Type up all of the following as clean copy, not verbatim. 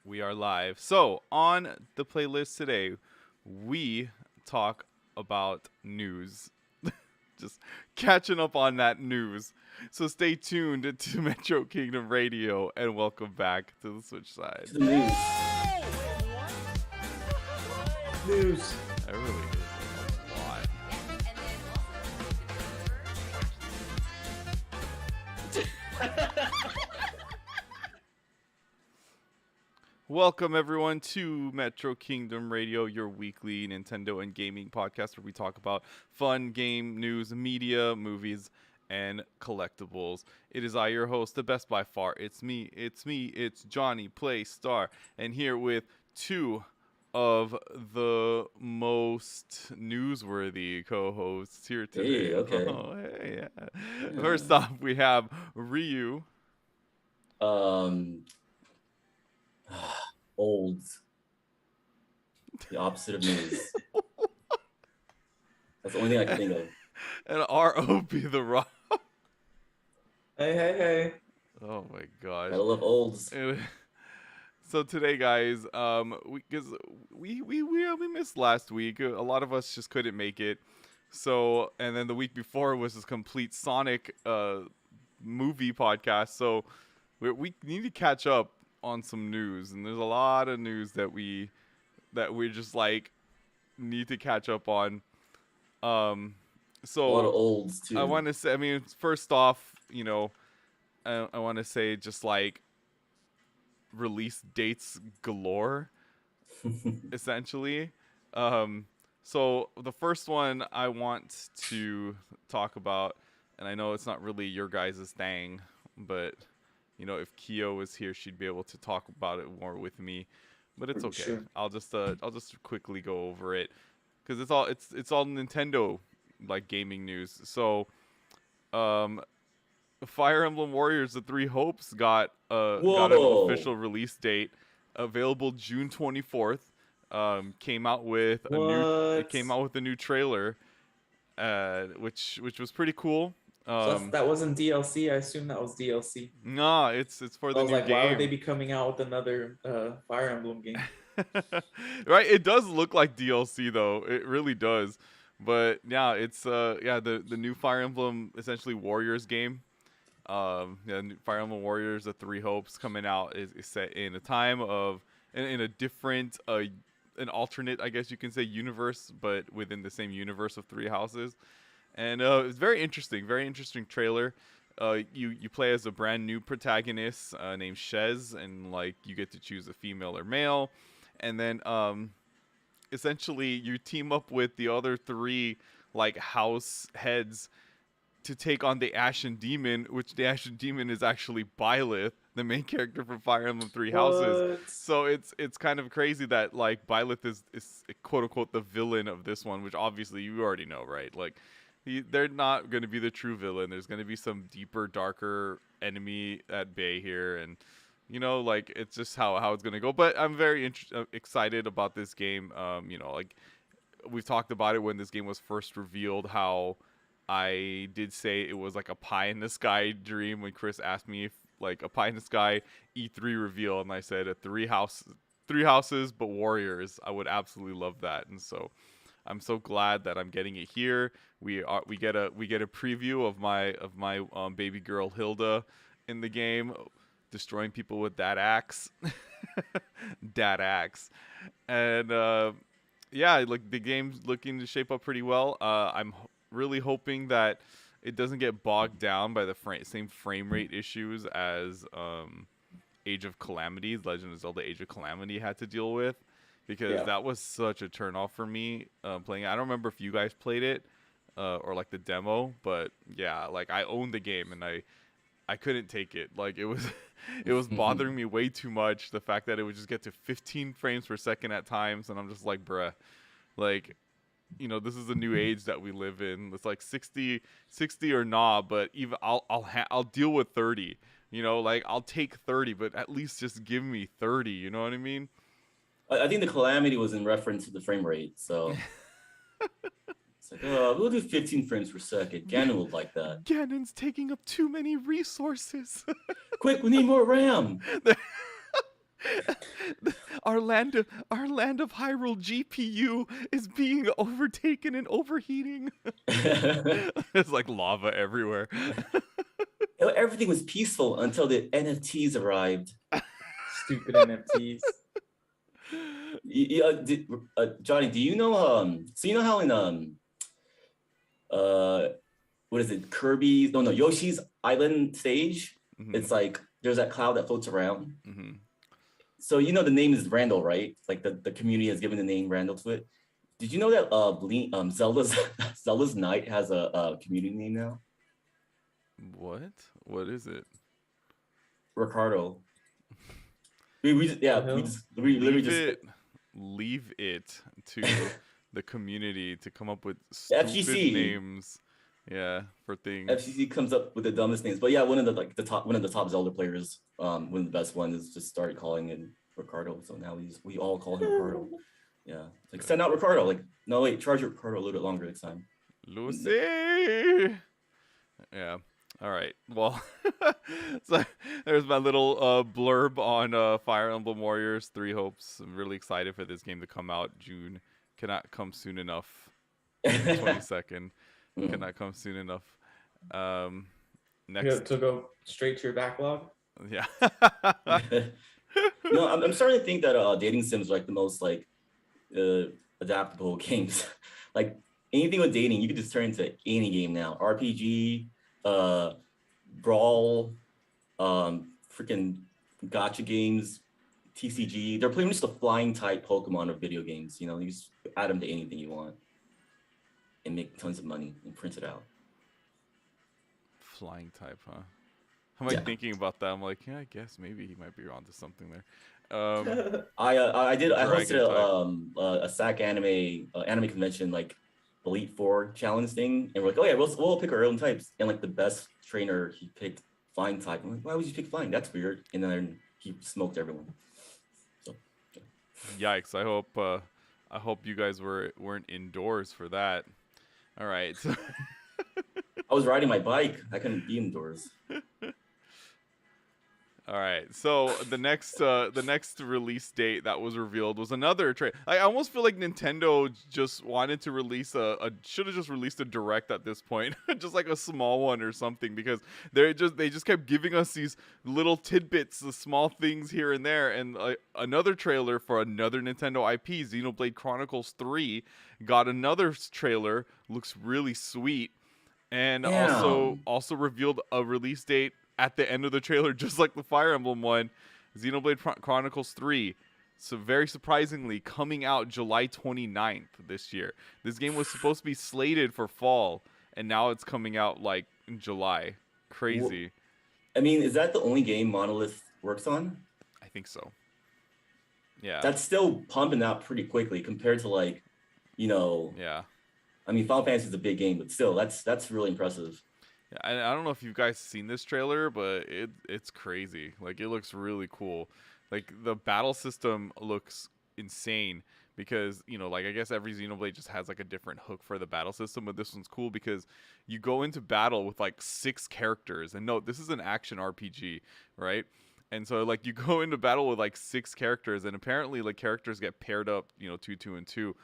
We are live. So, on the playlist today, we talk about news. Just catching up on that news. So, stay tuned to Metro Kingdom Radio and welcome back to the Switch side. To the news. News. I really is a lot. Welcome everyone to Metro Kingdom Radio, your weekly Nintendo and gaming podcast where we talk about fun game news, media, movies, and collectibles. It is I, your host, the best by far. It's it's J-Playstar, and here with two of the most newsworthy co-hosts here today. Hey, okay. Oh, hey, yeah. First off, we have Ryu. Old. The opposite of news. That's the only thing I can think of. And ROB the Rock. Hey. Oh my gosh. I love olds. So today, guys, we missed last week. A lot of us just couldn't make it. So, and then the week before was this complete Sonic movie podcast. So we need to catch up on some news, and there's a lot of news that we just like need to catch up on. So A lot of olds too. I want to say, I mean, first off, I want to say just like release dates galore, essentially. So the first one I want to talk about, and I know it's not really your guys' thing, but if Kyo was here, she'd be able to talk about it more with me. But it's okay. Sure. I'll just quickly go over it because it's all Nintendo like gaming news. So, Fire Emblem Warriors: The Three Hopes got an official release date, available June 24th. Came out with a new trailer, which was pretty cool. So that wasn't DLC. I assume that was DLC. No, it's for the I was new like, game. why would they be coming out with another Fire Emblem game? Right, it does look like DLC though. It really does. But yeah, it's the new Fire Emblem essentially Warriors game. Fire Emblem Warriors: The Three Hopes coming out is set in a time of in a different an alternate, I guess you can say, universe, but within the same universe of Three Houses. And it's very interesting trailer. You play as a brand new protagonist named Shez, and like you get to choose a female or male, and then essentially you team up with the other three like house heads to take on the Ashen Demon, which the Ashen Demon is actually Byleth, the main character from Fire Emblem Three Houses. So it's kind of crazy that like Byleth is quote unquote the villain of this one, which obviously you already know, right? Like they're not going to be the true villain. There's going to be some deeper, darker enemy at bay here, and like it's just how it's going to go. But I'm very excited about this game. Like we've talked about it when this game was first revealed, how I did say it was like a pie in the sky dream when Chris asked me if like a pie in the sky E3 reveal, and I said three houses but warriors. I would absolutely love that, and so I'm so glad that I'm getting it here. We get a preview of my baby girl Hilda in the game, destroying people with that axe, and like the game's looking to shape up pretty well. I'm really hoping that it doesn't get bogged down by the same frame rate issues as Age of Calamity, Legend of Zelda Age of Calamity had to deal with. Because that was such a turnoff for me playing it. I don't remember if you guys played it or like the demo, but yeah, like I owned the game and I couldn't take it. Like it was bothering me way too much. The fact that it would just get to 15 frames per second at times, and I'm just like, bruh, like this is the new age that we live in. It's like 60 or not, but even I'll deal with 30. Like I'll take 30, but at least just give me 30. You know what I mean? I think the calamity was in reference to the frame rate, so it's like, we'll do 15 frames per second. Ganon would like that. Ganon's taking up too many resources. Quick, we need more RAM. Our land of Hyrule GPU is being overtaken and overheating. There's like lava everywhere. Everything was peaceful until the NFTs arrived. Stupid NFTs. Johnny, do you know so you know how in uh what is it, Kirby, no, Yoshi's Island stage, Mhm. it's like there's that cloud that floats around. Mhm. So you know the name is Randall, right? Like the community has given the name Randall to it. Did you know that Zelda's Zelda's Night has a community name now? What? What is it? Ricardo. We literally Leave just it to the community to come up with stupid FGC. names. Yeah, for things. FCC comes up with the dumbest names, but yeah, one of the top Zelda players, one of the best ones, just started calling him Ricardo. So now we all call him Ricardo. Yeah, like send out Ricardo. Like no wait, charge Ricardo a little bit longer next time. Lucy. Yeah. All right. Well, so there's my little blurb on Fire Emblem Warriors 3 Hopes. I'm really excited for this game to come out. June cannot come soon enough. 22nd cannot come soon enough. Next To go straight to your backlog. Yeah. No, I'm starting to think that dating sims are like the most like adaptable games. Like anything with dating, you can just turn into any game now. RPG, brawl, freaking gotcha games, TCG. They're pretty much the flying type Pokemon of video games. You know, you just add them to anything you want and make tons of money and print it out. Flying type, huh? I'm like thinking about that. I'm like, yeah, I guess maybe he might be onto something there. I hosted a SAC anime convention, like Elite Four challenge thing, and we're like, oh yeah, we'll pick our own types. And like the best trainer, he picked flying type. I'm like, why would you pick flying? That's weird. And then he smoked everyone. So yeah. Yikes! I hope you guys weren't indoors for that. All right. I was riding my bike. I couldn't be indoors. All right, so the next release date that was revealed was another trailer. I almost feel like Nintendo just wanted to release should have just released a direct at this point, just like a small one or something, because they just kept giving us these little tidbits, the small things here and there, and another trailer for another Nintendo IP, Xenoblade Chronicles 3, got another trailer, looks really sweet, and also revealed a release date at the end of the trailer, just like the Fire Emblem one, Xenoblade Chronicles 3. So very surprisingly, coming out July 29th this year. This game was supposed to be slated for fall, and now it's coming out like in July. Crazy. I mean, is that the only game Monolith works on? I think so. Yeah. That's still pumping out pretty quickly compared to like, you know. Yeah. I mean, Final Fantasy is a big game, but still, that's really impressive. Yeah, I don't know if you guys seen this trailer, but it's crazy. Like, it looks really cool. Like, the battle system looks insane because, you know, like, I guess every Xenoblade just has like a different hook for the battle system, but this one's cool because you go into battle with like 6 characters. And no, this is an action RPG, right? And so like you go into battle with like 6 characters, and apparently like characters get paired up, you know, 2 and 2.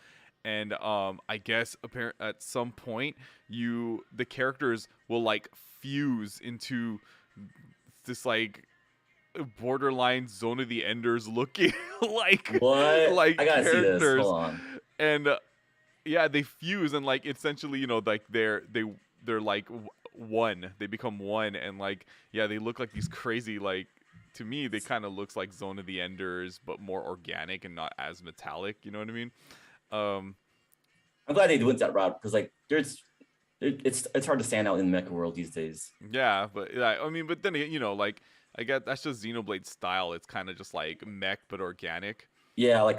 And I guess at some point the characters will like fuse into this like borderline Zone of the Enders looking like what? like I gotta characters. see this. Hold on. And yeah, they fuse, and like essentially, you know, like they're like one. They become one, and like yeah, they look like these crazy like. To me, they kind of looks like Zone of the Enders, but more organic and not as metallic. You know what I mean? I'm glad they went that route because like it's hard to stand out in the mecha world these days. Yeah, but yeah, I mean, but then you know, like I guess that's just Xenoblade style. It's kind of just like mech but organic. Yeah, like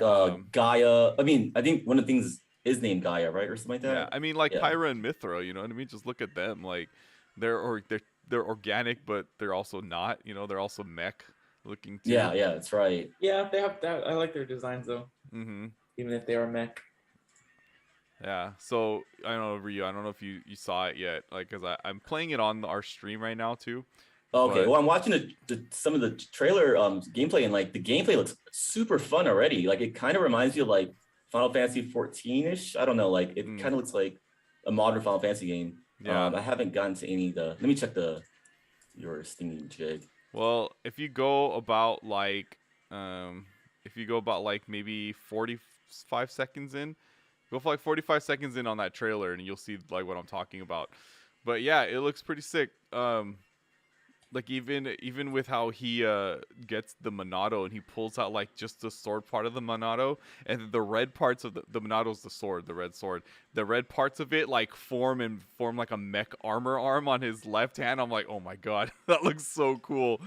Gaia. I mean, I think one of the things is named Gaia, right, or something like that. Yeah, I mean, like Pyra and Mithra. You know what I mean? Just look at them. Like they're organic, but they're also not. You know, they're also mech looking too. Yeah, that's right. Yeah, they have that. I like their designs though. Mm-hmm. Even if they are mech. Yeah, so I don't know, Ryu, I don't know if you saw it yet, like, because I'm playing it on our stream right now too, Okay, But well, I'm watching some of the trailer gameplay, and like the gameplay looks super fun already. Like it kind of reminds me of like Final Fantasy 14-ish. I don't know, like it kind of looks like a modern Final Fantasy game. yeah. I haven't gotten to any of the. Let me check your stinging jig. Well, if you go about like maybe 45 seconds in, go for like 45 seconds in on that trailer and you'll see like what I'm talking about. But yeah, it looks pretty sick. Like even with how he gets the Monado and he pulls out like just the sword part of the Monado, and the red parts of the Monado's the sword, the red sword. The red parts of it like form like a mech armor arm on his left hand. I'm like, oh my god, that looks so cool.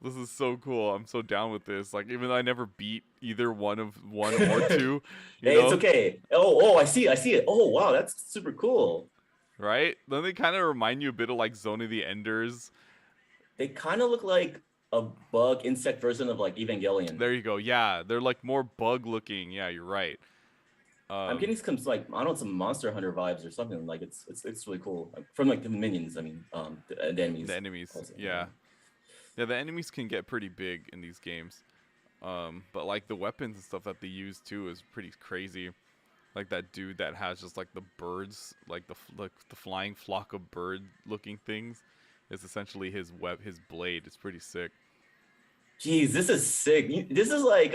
This is so cool. I'm so down with this. Like even though I never beat either one or two, Hey, it's okay. Oh, I see it. Oh, wow, that's super cool. Right? Then they kind of remind you a bit of like Zone of the Enders. They kind of look like a bug insect version of like Evangelion. There you go. Yeah, they're like more bug looking. Yeah, you're right. I'm getting some like I don't know, some Monster Hunter vibes or something. Like it's really cool from like the minions. I mean, the enemies. The enemies. Also, yeah, the enemies can get pretty big in these games. But like the weapons and stuff that they use too is pretty crazy. Like that dude that has just like the birds, like the flying flock of bird looking things, is essentially his blade. It's pretty sick. Jeez, this is sick. This is like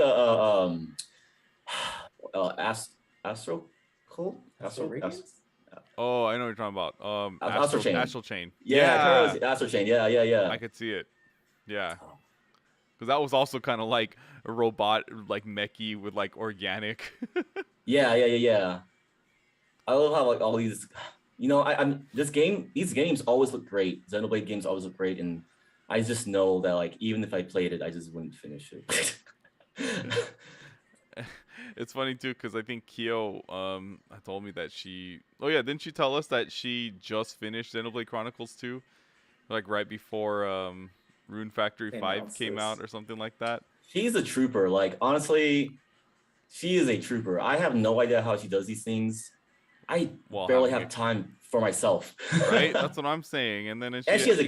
Astro Cult? Oh, I know what you're talking about. Astral Chain. Astral Chain. Yeah, Astral Chain. Yeah. I could see it. Yeah. Because that was also kind of like a robot, like mechy with like organic. Yeah. I love how like all these, these games always look great. Xenoblade games always look great, and I just know that like even if I played it, I just wouldn't finish it. It's funny too because I think Kyo told me that didn't she tell us that she just finished Xenoblade Chronicles 2, like right before Rune Factory 5 came out or something like that? She's a trooper. Like honestly, she is a trooper. I have no idea how she does these things. I barely have time for myself. Right? That's what I'm saying. And then she has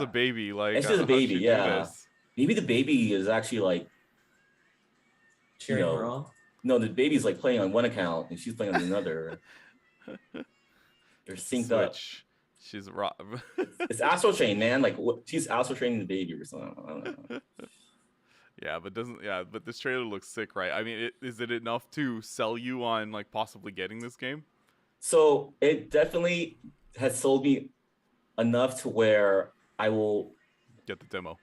a baby. Like, and she has a baby. Yeah. Maybe the baby is actually like cheering her on. No, the baby's like playing on one account and she's playing on another. They're synced up. She's raw. It's Astral Chain, man. Like she's Astral training the baby or something. I don't know. But this trailer looks sick, right? I mean, is it enough to sell you on like possibly getting this game? So it definitely has sold me enough to where I will get the demo.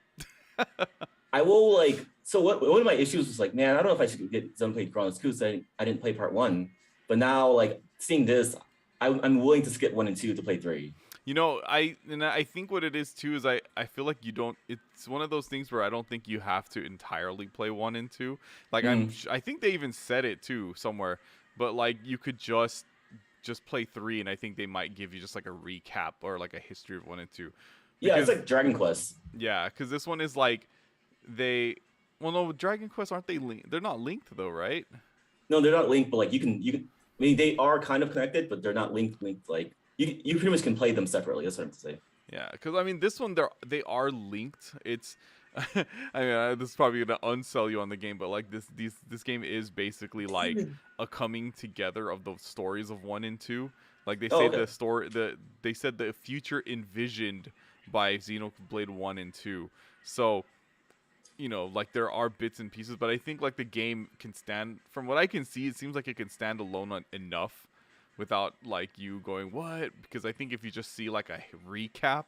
I will like. So one of my issues was like, man, I don't know if I should get Xenoblade Chronicles 2 because I didn't play part 1, but now like seeing this, I'm willing to skip 1 and 2 to play 3. I think what it is too is I feel like you don't. It's one of those things where I don't think you have to entirely play 1 and 2. Like I think they even said it too somewhere, but like you could just play 3, and I think they might give you just like a recap or like a history of 1 and 2. Because, it's like Dragon Quest. Yeah, because this one is like no, Dragon Quest aren't they linked? They're not linked though, right? No, they're not linked, but like you can. I mean, they are kind of connected, but they're not linked. Like you pretty much can play them separately. That's what I'm saying. Yeah, because I mean, this one they are linked. It's, I mean, this is probably gonna unsell you on the game, but like this game is basically like a coming together of the stories of 1 and 2. Like they say they said the future envisioned by Xenoblade 1 and 2. So, like there are bits and pieces, but I think like the game can stand, from what I can see, it seems like it can stand alone enough without like you going, what? Because I think if you just see like a recap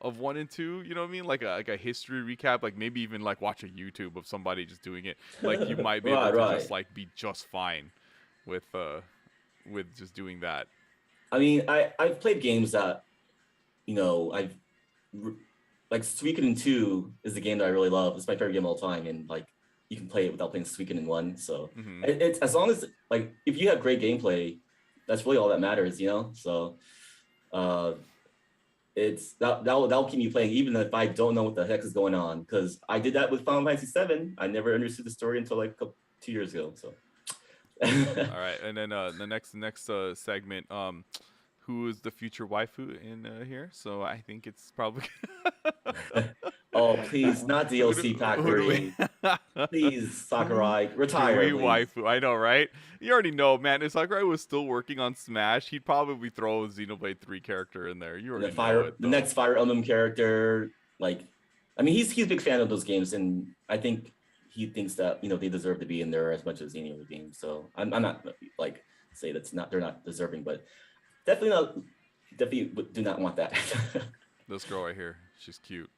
of 1 and 2, you know what I mean? Like a history recap, like maybe even like watch a YouTube of somebody just doing it. Like you might be able to just like be just fine with just doing that. I mean, I've played games that, like Suikoden 2 is the game that I really love. It's my favorite game of all time, and like you can play it without playing Suikoden 1. So it's as long as like if you have great gameplay, that's really all that matters, So it's that'll keep me playing even if I don't know what the heck is going on, because I did that with Final Fantasy 7. I never understood the story until like 2 years ago. So all right, and then the next segment, who is the future waifu in here. So I think it's probably. Oh, please, not DLC pack Who do 30. we? Please, Sakurai, Do retire, we please. waifu? I know, right? You already know, man. If Sakurai was still working on Smash, he'd probably throw a Xenoblade 3 character in there. You already know it, The though. next Fire Emblem character, like, I mean, he's a big fan of those games, and I think he thinks that they deserve to be in there as much as any other game. So I'm not like say they're not deserving, but definitely do not want that. This girl right here, she's cute.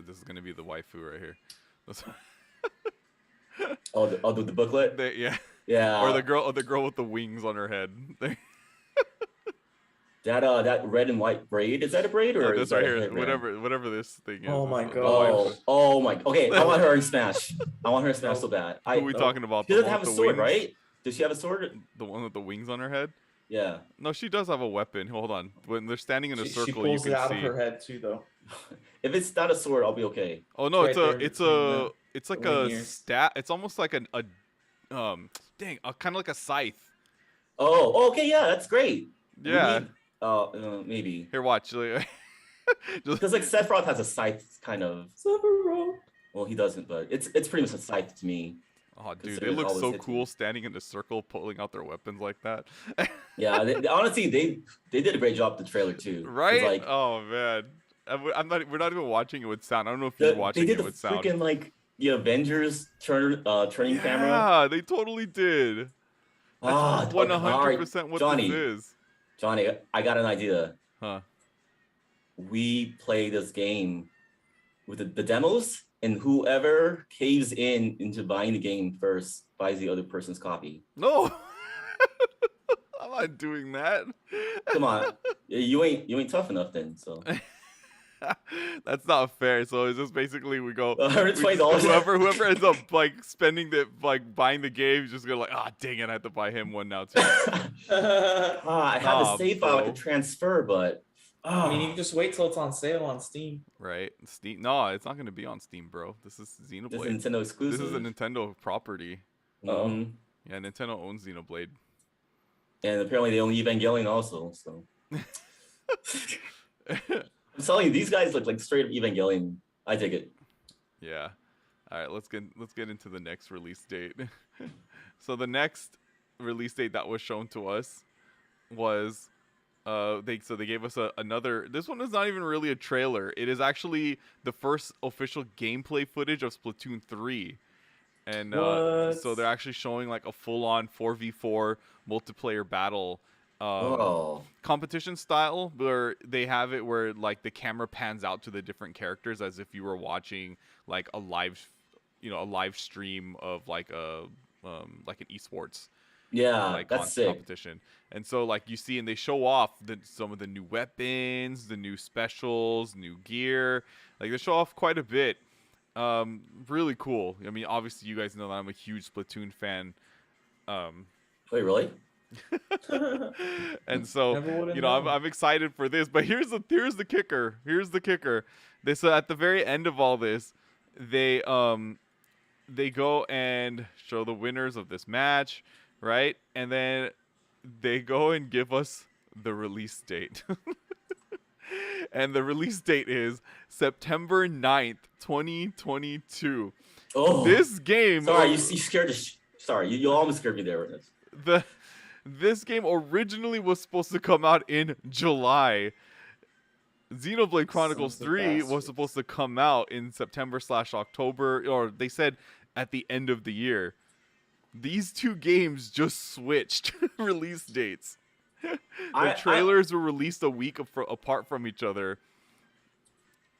This is gonna be the waifu right here. The booklet. Yeah. Yeah. Or the girl with the wings on her head. That red and white braid, is that a braid or this is that right a here, headband? whatever this thing is. Oh my the God. Oh my. Okay, I want her in Smash. I want her in Smash so bad. Who are we talking about? She doesn't have a sword, wings? right? Does she have a sword? The one with the wings on her head? Yeah. No, she does have a weapon. Hold on. When they're standing in a circle, she pulls you it can out see. of her head too, though. If it's not a sword, I'll be okay. Oh no, It's right it's like wing a ears. stat. It's almost like kind of like a scythe. Oh, okay, yeah, that's great. Yeah. Maybe. Here, watch. Because like Sephiroth has a scythe kind of. Sephiroth. Well, he doesn't, but it's pretty much a scythe to me. Oh, dude, they Considering look all this so hits cool standing in a circle, pulling out their weapons like that. Yeah, honestly, they did a great job with the trailer too. 'Cause, Right? Like, Oh man, I'm not. We're not even watching it with sound. I don't know if you're watching they did it with the sound. freaking like the Avengers turning camera. Yeah, they totally did. That's Okay, 100% what Johnny, this is. Johnny, I got an idea. Huh? We play this game with the demos, and whoever caves into buying the game first buys the other person's copy. No, I'm not doing that. Come on, you ain't tough enough then. So That's not fair. So it's just basically we go. $120. Whoever ends up like spending buying the game, is just gonna like, dang it, I have to buy him one now too. I have Nah, a save file I bro. could transfer, but I mean, you can just wait till it's on sale on Steam. Right? Steam? No, it's not gonna be on Steam, bro. This is this Xenoblade. is Nintendo exclusive. This is a Nintendo property. Mhm. Yeah, Nintendo owns Xenoblade. And apparently they own Evangelion also. So I'm telling you, these guys look like straight up Evangelion. I dig it. Yeah. All right, let's get into the next release date. So the next release date that was shown to us was they gave us another. This one is not even really a trailer. It is actually the first official gameplay footage of Splatoon 3. And so they're actually showing like a full-on 4v4 multiplayer battle competition style, where they have it where like the camera pans out to the different characters as if you were watching like a live stream of like an esports that's sick. competition. And so like you see, and they show off some of the new weapons, the new specials, new gear. Like they show off quite a bit. Really cool. I mean, obviously you guys know that I'm a huge Splatoon fan. Wait, really? And so I'm excited for this, but here's the kicker. This at the very end of all this, they go and show the winners of this match, right? And then they go and give us the release date. And the release date is September 9th, 2022. Oh, this game. Sorry, you scared. Sorry, you almost scared me there with this. This game originally was supposed to come out in July. Xenoblade Chronicles 3 was supposed to come out in September/October, or they said at the end of the year. These two games just switched release dates. The trailers were released a week apart from each other.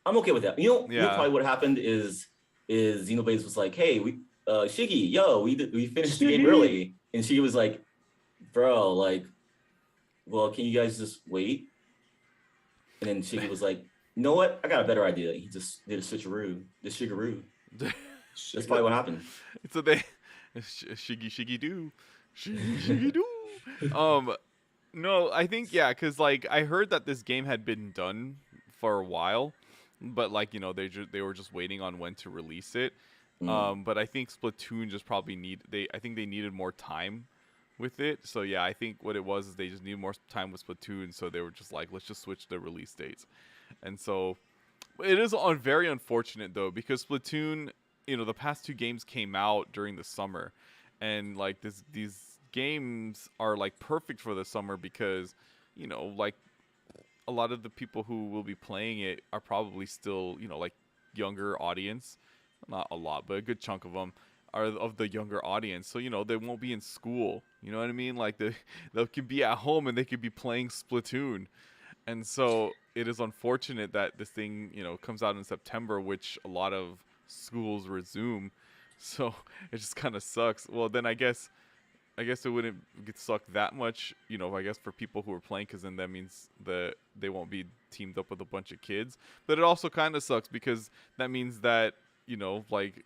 I'm okay with that. You know probably what happened is Xenoblade was like, hey, Shiggy, we finished the game early. And Shiggy was like, bro, like, well, can you guys just wait? And then Shiggy was like, you know what? I got a better idea. He just did a switcheroo. The Shigaroo. That's probably what happened. So they Shiggy doo. Shiggy doo. No, I think because like I heard that this game had been done for a while, but like they were just waiting on when to release it. But I think Splatoon just probably I think they needed more time with it. So yeah, I think what it was is they just need more time with Splatoon, so they were just like, let's just switch the release dates. And so it is very unfortunate though, because Splatoon, the past two games came out during the summer, and like these games are like perfect for the summer because, like a lot of the people who will be playing it are probably still, like younger audience. Not a lot, but a good chunk of them are of the younger audience. So, they won't be in school. You know what I mean? Like they could be at home and they could be playing Splatoon. And so it is unfortunate that this thing, comes out in September, which a lot of schools resume. So it just kind of sucks. Well, then I guess it wouldn't get suck that much, I guess for people who are playing, because then that means that they won't be teamed up with a bunch of kids. But it also kind of sucks because that means that, like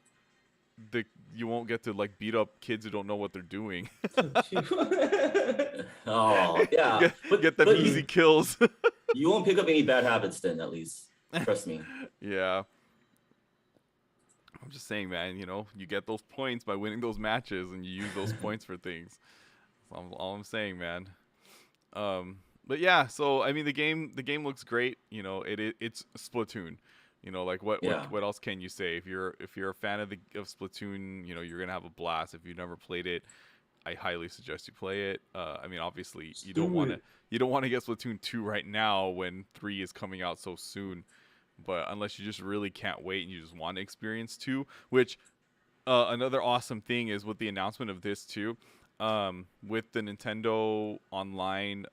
you won't get to like beat up kids who don't know what they're doing. Oh yeah, get them easy kills. You won't pick up any bad habits then, at least. Trust me. Yeah. I'm just saying, man, you get those points by winning those matches, and you use those points for things. That's all I'm saying, man. But yeah, so I mean, the game looks great. It's Splatoon. Like what else can you say? If you're a fan of Splatoon, you're gonna have a blast. If you've never played it, I highly suggest you play it. I mean, obviously, you don't want to get Splatoon 2 right now when 3 is coming out so soon. But unless you just really can't wait and you just want to experience 2, which another awesome thing is with the announcement of this too, with the Nintendo Online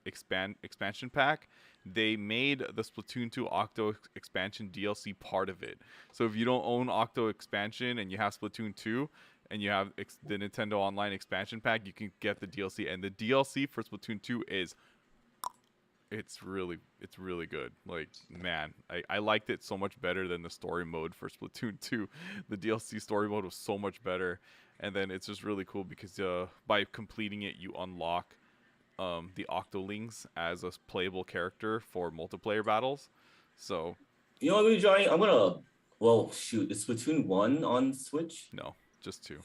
expansion pack, they made the Splatoon 2 Octo expansion DLC part of it. So if you don't own Octo expansion and you have Splatoon 2 and you have the Nintendo Online expansion pack, you can get the DLC. And the DLC for Splatoon 2 is it's really good. Like, man, I liked it so much better than the story mode for Splatoon 2. The DLC story mode was so much better. And then it's just really cool because by completing it, you unlock the Octolings as a playable character for multiplayer battles. So, you know what, Johnny? I'm gonna. Well, shoot, is Splatoon 1 on Switch? No, just 2.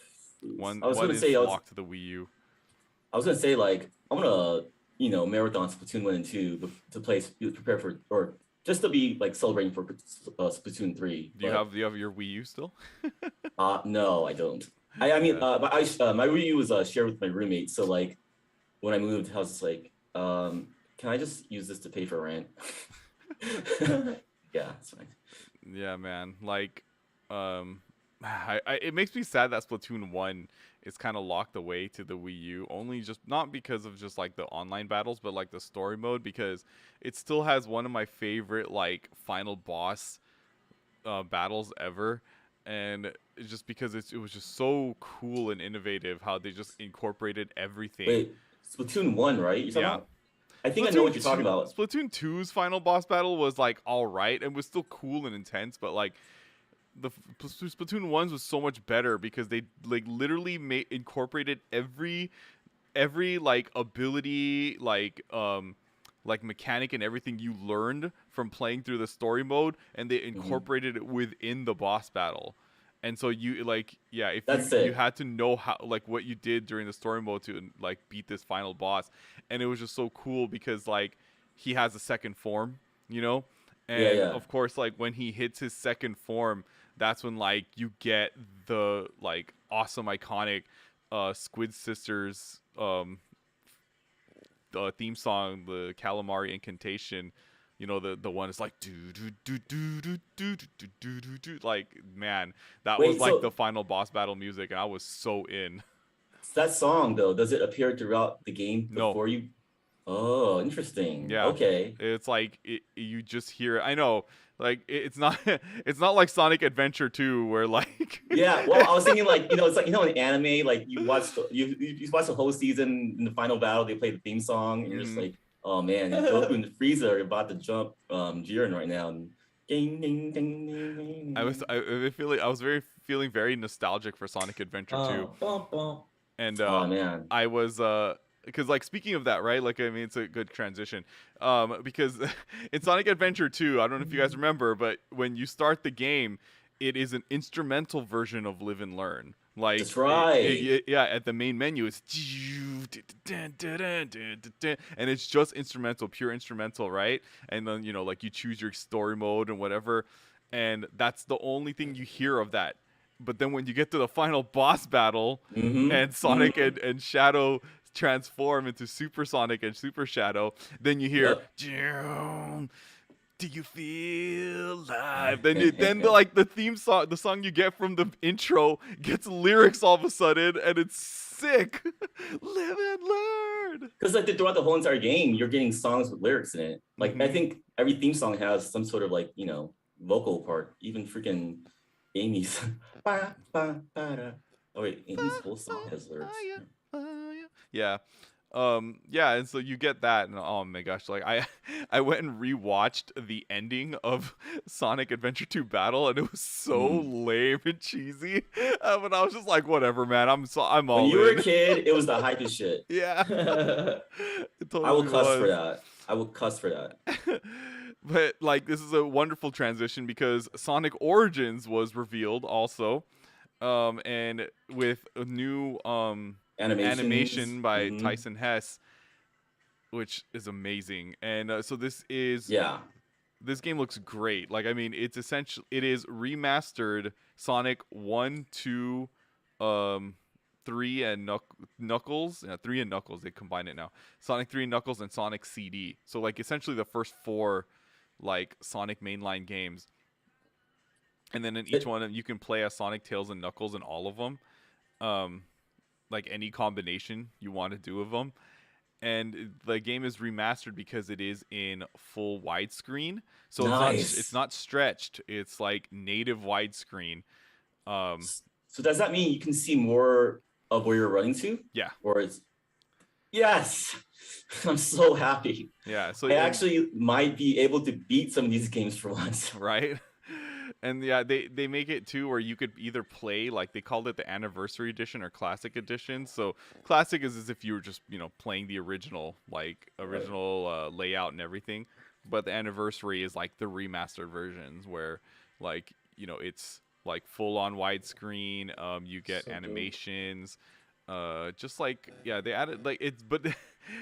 I was gonna say locked to the Wii U. I was gonna say, like, I'm gonna marathon Splatoon 1 and 2 to prepare for, or just to be like celebrating for Splatoon 3. Do you have your Wii U still? No, I don't. I mean, but my Wii U was shared with my roommate, so like when I moved, I was just like, can I just use this to pay for rent? Yeah, it's fine. Yeah, man. Like, it makes me sad that Splatoon 1 is kind of locked away to the Wii U, only just not because of just like the online battles, but like the story mode, because it still has one of my favorite like final boss battles ever. And it's just because it was just so cool and innovative how they just incorporated everything. Wait, Splatoon 1, right? You're talking about? I think Splatoon I know what you're talking about. Splatoon 2's final boss battle was like all right and was still cool and intense, but like the Splatoon 1's was so much better because they like literally incorporated every like ability, like mechanic and everything you learned from playing through the story mode, and they incorporated it within the boss battle. And so you like, yeah, if you had to know how, like, what you did during the story mode to like beat this final boss. And it was just so cool because like he has a second form, and of course, like when he hits his second form, that's when like you get the like awesome iconic Squid Sisters theme song, the Calamari incantation. The one is like do do do do do do do do do do. Like, man, that was like the final boss battle music, and I was so in. That song though, does it appear throughout the game before you? Oh, interesting. Yeah. Okay. It's like you just hear it. I know. Like it's not like Sonic Adventure 2 where like Yeah, well, I was thinking like it's like in anime, like you watch the whole season, in the final battle they play the theme song and you're just like, oh man, Goku and Frieza are about to jump Jiren right now. And ding, ding, ding, ding, ding. I was feeling very nostalgic for Sonic Adventure 2. And oh man, I was because like speaking of that, right? Like, I mean, it's a good transition. Because in Sonic Adventure 2, I don't know if you guys remember, but when you start the game, it is an instrumental version of Live and Learn. Like, That's right. yeah, at the main menu, it's and it's just instrumental, pure instrumental, right? And then like you choose your story mode and whatever, and that's the only thing you hear of that. But then when you get to the final boss battle, and Sonic and Shadow transform into Super Sonic and Super Shadow, then you hear. Yep. Do you feel alive? Then the theme song, the song you get from the intro, gets lyrics all of a sudden, and it's sick. Live and learn. Because like throughout the whole entire game, you're getting songs with lyrics in it. Like I think every theme song has some sort of like vocal part. Even freaking Amy's. Oh wait, Amy's whole song has lyrics. Yeah. Yeah, and so you get that, and oh my gosh, like I went and rewatched the ending of Sonic Adventure 2 Battle, and it was so lame and cheesy. But I was just like, whatever, man. I'm all when in. you were a kid, it was the hype as shit. Yeah. It totally I will cuss was. for that. I will cuss for that. But like, this is a wonderful transition because Sonic Origins was revealed also, and with a new animation by Tyson Hess, which is amazing. And so this game looks great. Like, I mean, it is remastered Sonic 1, 2, 3 and Knuckles. 3 and Knuckles, they combine it now. Sonic 3 and Knuckles and Sonic CD. So like essentially the first 4 like Sonic mainline games. And then in each one you can play as Sonic, Tails, and Knuckles in all of them. Like any combination you want to do of them. And the game is remastered because it is in full widescreen. So it's not stretched. It's like native widescreen. So does that mean you can see more of where you're running to? Yeah. Or it's yes. I'm so happy. Yeah. So I actually might be able to beat some of these games for once. Right. And yeah, they make it too where you could either play, like they called it the anniversary edition or classic edition. So classic is as if you were just playing the original layout and everything, but the anniversary is like the remastered versions where like it's like full on widescreen. You get so animations. Just like they added like it's but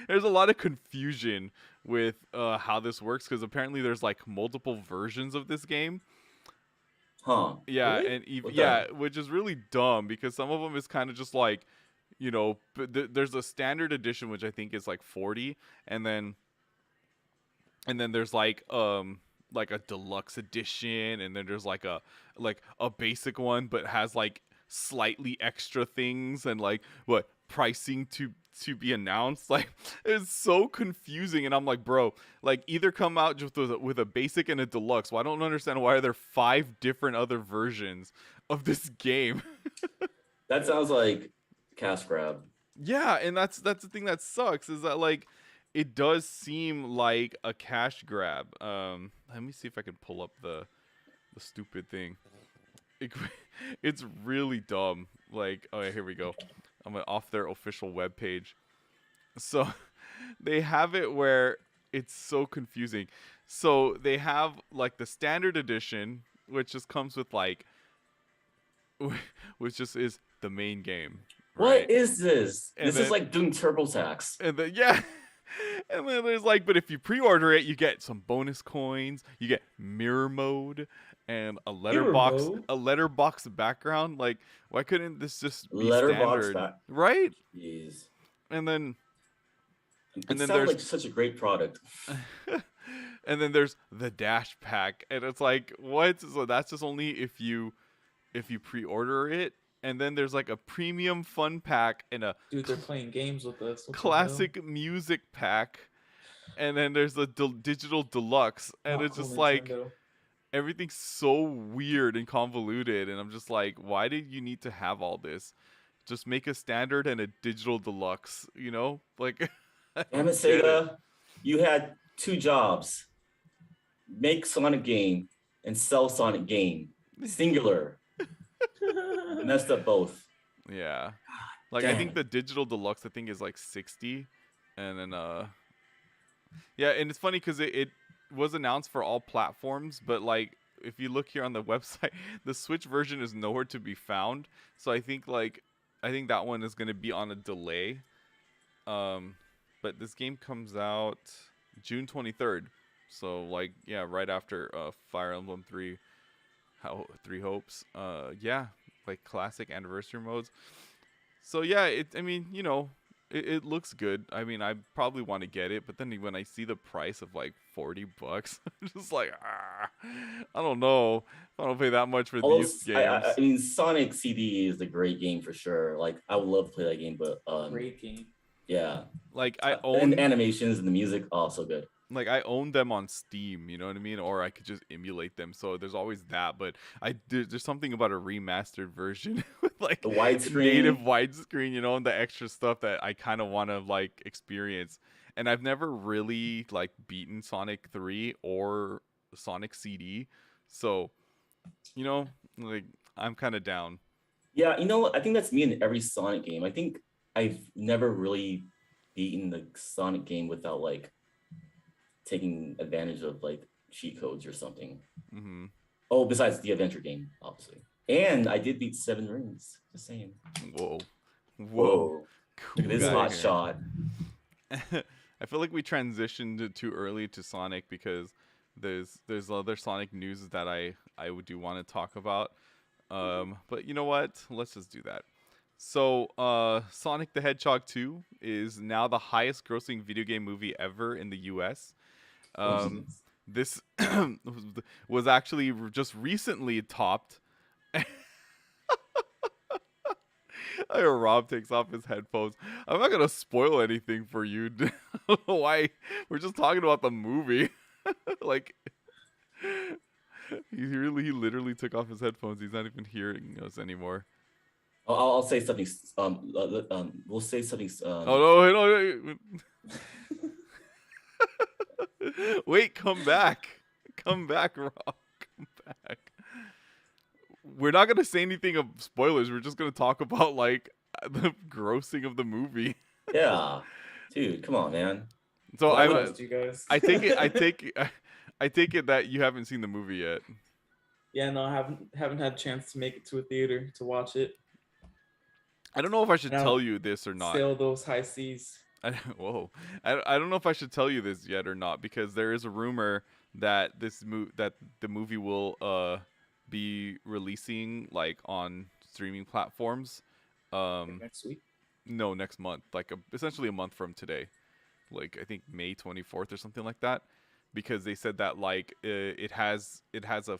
there's a lot of confusion with how this works because apparently there's like multiple versions of this game. Huh. Yeah, really? and even, which is really dumb because some of them is kind of just like, there's a standard edition which I think is like 40, and then there's like a deluxe edition, and then there's like a basic one but has like slightly extra things and like pricing to be announced. Like it's so confusing, and I'm like, bro, like either come out just with a basic and a deluxe. Well, I don't understand why are there 5 different other versions of this game. That sounds like cash grab. Yeah, and that's the thing that sucks is that like it does seem like a cash grab. Let me see if I can pull up the stupid thing. It's really dumb. Like, oh yeah, here we go. I'm off their official webpage. So they have it where it's so confusing. So they have like the standard edition, which just comes with like, which just is the main game. Right? What is this? This is like doing TurboTax. And then and then there's like, but if you pre-order it, you get some bonus coins. You get mirror mode and a letterbox background. Like, why couldn't this just be standard? Right? Jeez. And then there's like such a great product. And then there's the dash pack, and it's like, what? So that's just only if you pre-order it. And then there's like a premium fun pack and a they're playing games with us. Classic music pack, and then there's the digital deluxe, and it's just like everything's so weird and convoluted, and I'm just like, why did you need to have all this? Just make a standard and a digital deluxe, like. Damn it, Sega, you had 2 jobs: make Sonic game and sell Sonic game, singular. Messed up both. Yeah, like damn. I think the digital deluxe is like 60, and then and it's funny because it was announced for all platforms, but like if you look here on the website, the Switch version is nowhere to be found. So I think that one is going to be on a delay. But this game comes out June 23rd. So like yeah, right after Fire Emblem 3 Three Hopes. Yeah, like classic anniversary modes. So yeah, I mean, it looks good. I mean, I probably want to get it, but then when I see the price of like $40, I'm just like, I don't know. I don't pay that much for these games. I mean, Sonic CD is a great game for sure. Like, I would love to play that game, but Great game. yeah. Like I own and the animations and the music, so good. Like I own them on Steam, you know what I mean, or I could just emulate them. So there's always that. But there's something about a remastered version with like the widescreen, native widescreen, and the extra stuff that I kind of want to like experience. And I've never really like beaten Sonic 3 or Sonic CD, so like I'm kind of down. Yeah, I think that's me in every Sonic game. I think I've never really beaten the Sonic game without like taking advantage of like cheat codes or something. Mm-hmm. Oh, besides the adventure game, obviously. And I did beat 7 Rings. Just saying. Whoa. Cool. Look at this hot shot. I feel like we transitioned too early to Sonic because there's other Sonic news that I do want to talk about. But you know what? Let's just do that. So, Sonic the Hedgehog 2 is now the highest grossing video game movie ever in the US. This was actually just recently topped. Rob takes off his headphones. I'm not gonna spoil anything for you. I don't know why. We're just talking about the movie. Like he literally took off his headphones. He's not even hearing us anymore. I'll say something. We'll say something. Oh no! Wait, come back, Rob. Come back. We're not gonna say anything of spoilers. We're just gonna talk about like the grossing of the movie. Yeah, dude, come on, man. So I take it that you haven't seen the movie yet. Yeah, no, I haven't had a chance to make it to a theater to watch it. I don't know if I should tell you this or not. Sail those high seas. Whoa, I don't know if I should tell you this yet or not, because there is a rumor that that the movie will be releasing like on streaming platforms. Next week? No, next month. Like essentially a month from today. Like I think May 24th or something like that, because they said that like it has a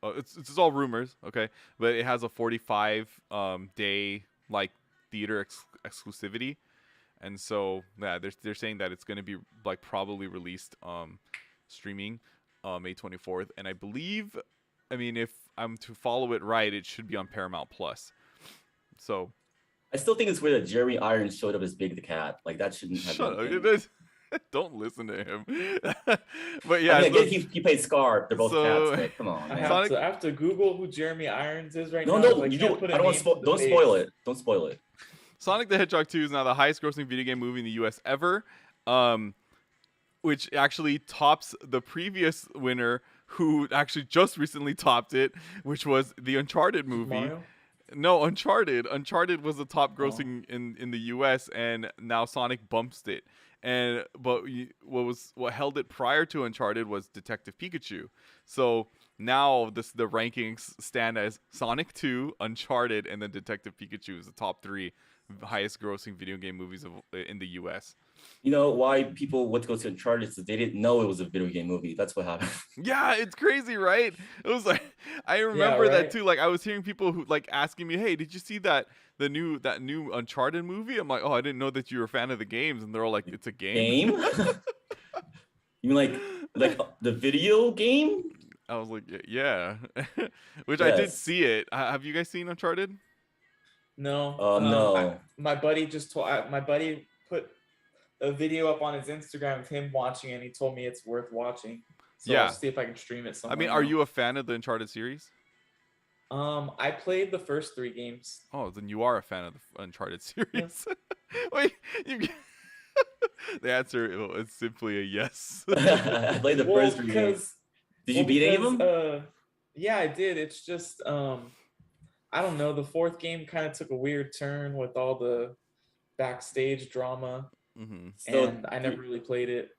it's all rumors, okay, but it has a 45 day like theater exclusivity. And so yeah, they're saying that it's going to be like probably released streaming May 24th, and I believe, I mean, if I'm to follow it right, it should be on Paramount Plus. So I still think it's weird that Jeremy Irons showed up as Big the Cat. Like that shouldn't have been. Don't listen to him. But yeah, I mean, he played Scar. They're both cats. Like, come on, man. I have to Google who Jeremy Irons is right now. No, you don't. I don't want to don't spoil it. Don't spoil it. Sonic the Hedgehog 2 is now the highest grossing video game movie in the US ever, which actually tops the previous winner, who actually just recently topped it, which was the Uncharted movie. Mario? No, Uncharted. Uncharted was the top grossing in the US, and now Sonic bumps it. But what held it prior to Uncharted was Detective Pikachu. So now the rankings stand as Sonic 2, Uncharted, and then Detective Pikachu is the top 3 highest grossing video game movies in the US. You know why people went to go see Uncharted? Is they didn't know it was a video game movie. That's what happened. Yeah, it's crazy, right? It was like, I remember that too. Like I was hearing people who like asking me, "Hey, did you see that new Uncharted movie?" I'm like, "Oh, I didn't know that you were a fan of the games." And they're all like, "It's a game." You mean like the video game? I was like, "Yeah," which Yes. I did see it. Have you guys seen Uncharted? No. No. My buddy put a video up on his Instagram of him watching it, and he told me it's worth watching. So Yeah. I'll see if I can stream it somewhere. I mean, are you a fan of the Uncharted series? I played the first 3 games. Oh, then you are a fan of the Uncharted series. Wait, the answer is simply a yes. I played the first 3 games. Did you beat any of because them? yeah, I did. It's just I don't know. The fourth game kind of took a weird turn with all the backstage drama, Mm-hmm. So and I never really played it.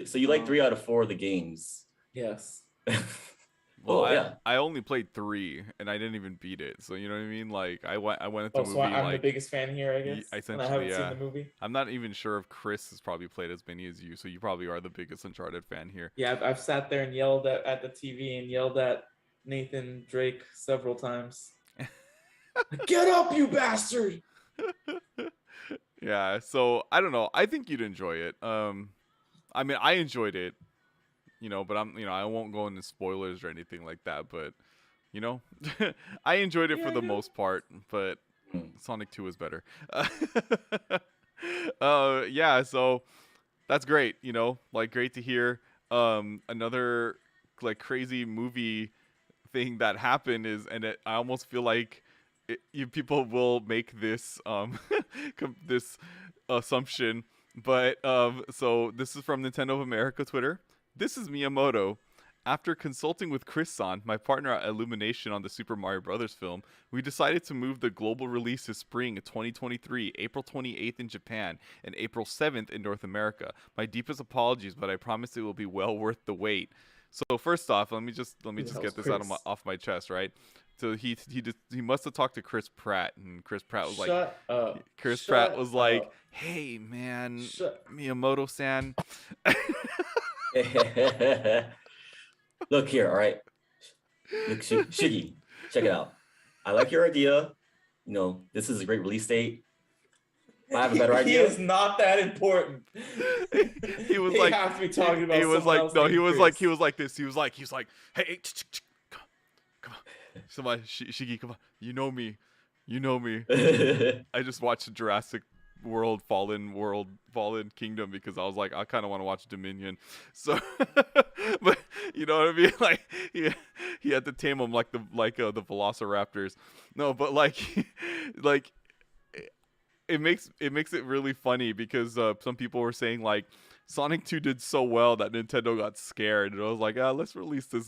so you like 3 out of 4 of the games. Yes. Well, Cool, I yeah. I only played 3 and I didn't even beat it. So you know what I mean? Like I went at the Oh, so movie I'm the like biggest fan here, I guess, and I essentially, haven't seen yeah. the movie. I'm not even sure if Chris has probably played as many as you, so you probably are the biggest Uncharted fan here. Yeah, I've sat there and yelled at the TV and yelled at Nathan Drake several times. Get up, you bastard! Yeah, so I don't know. I think you'd enjoy it. I mean, I enjoyed it, but I won't go into spoilers or anything like that, but you know, I enjoyed it Yeah, for I the know. most part, but Hmm. Sonic 2 is better. Yeah, so that's great, like great to hear. Another like crazy movie thing that happened is, and I almost feel like people will make this this assumption, but so this is from Nintendo of America Twitter. This is Miyamoto. After consulting with Chris-san, my partner at Illumination on the Super Mario Bros. Film, we decided to move the global release to spring 2023, April 28th in Japan and April 7th in North America. My deepest apologies, but I promise it will be well worth the wait. So first off, let me Who the just hell's get this out of Chris? off my chest, right? So he must have talked to Chris Pratt, and Shut up! Chris Pratt Shut was like, up! "Hey man, Shut. Miyamoto-san." Look here, all right. Look, Shiggy, check it out. I like your idea. This is a great release date. I have a better He idea. is not that important. He was They like, have to be talking he about was someone like, else no, named he Chris. was like this. He was like, hey, come on, come on, somebody, Shiggy, come on, you know me. I just watched Jurassic Fallen Kingdom because I was like, I kind of want to watch Dominion. So, but you know what I mean? Like he had to tame them like the Velociraptors. No, but like like it makes it really funny because some people were saying like Sonic 2 did so well that Nintendo got scared, and I was like, let's release the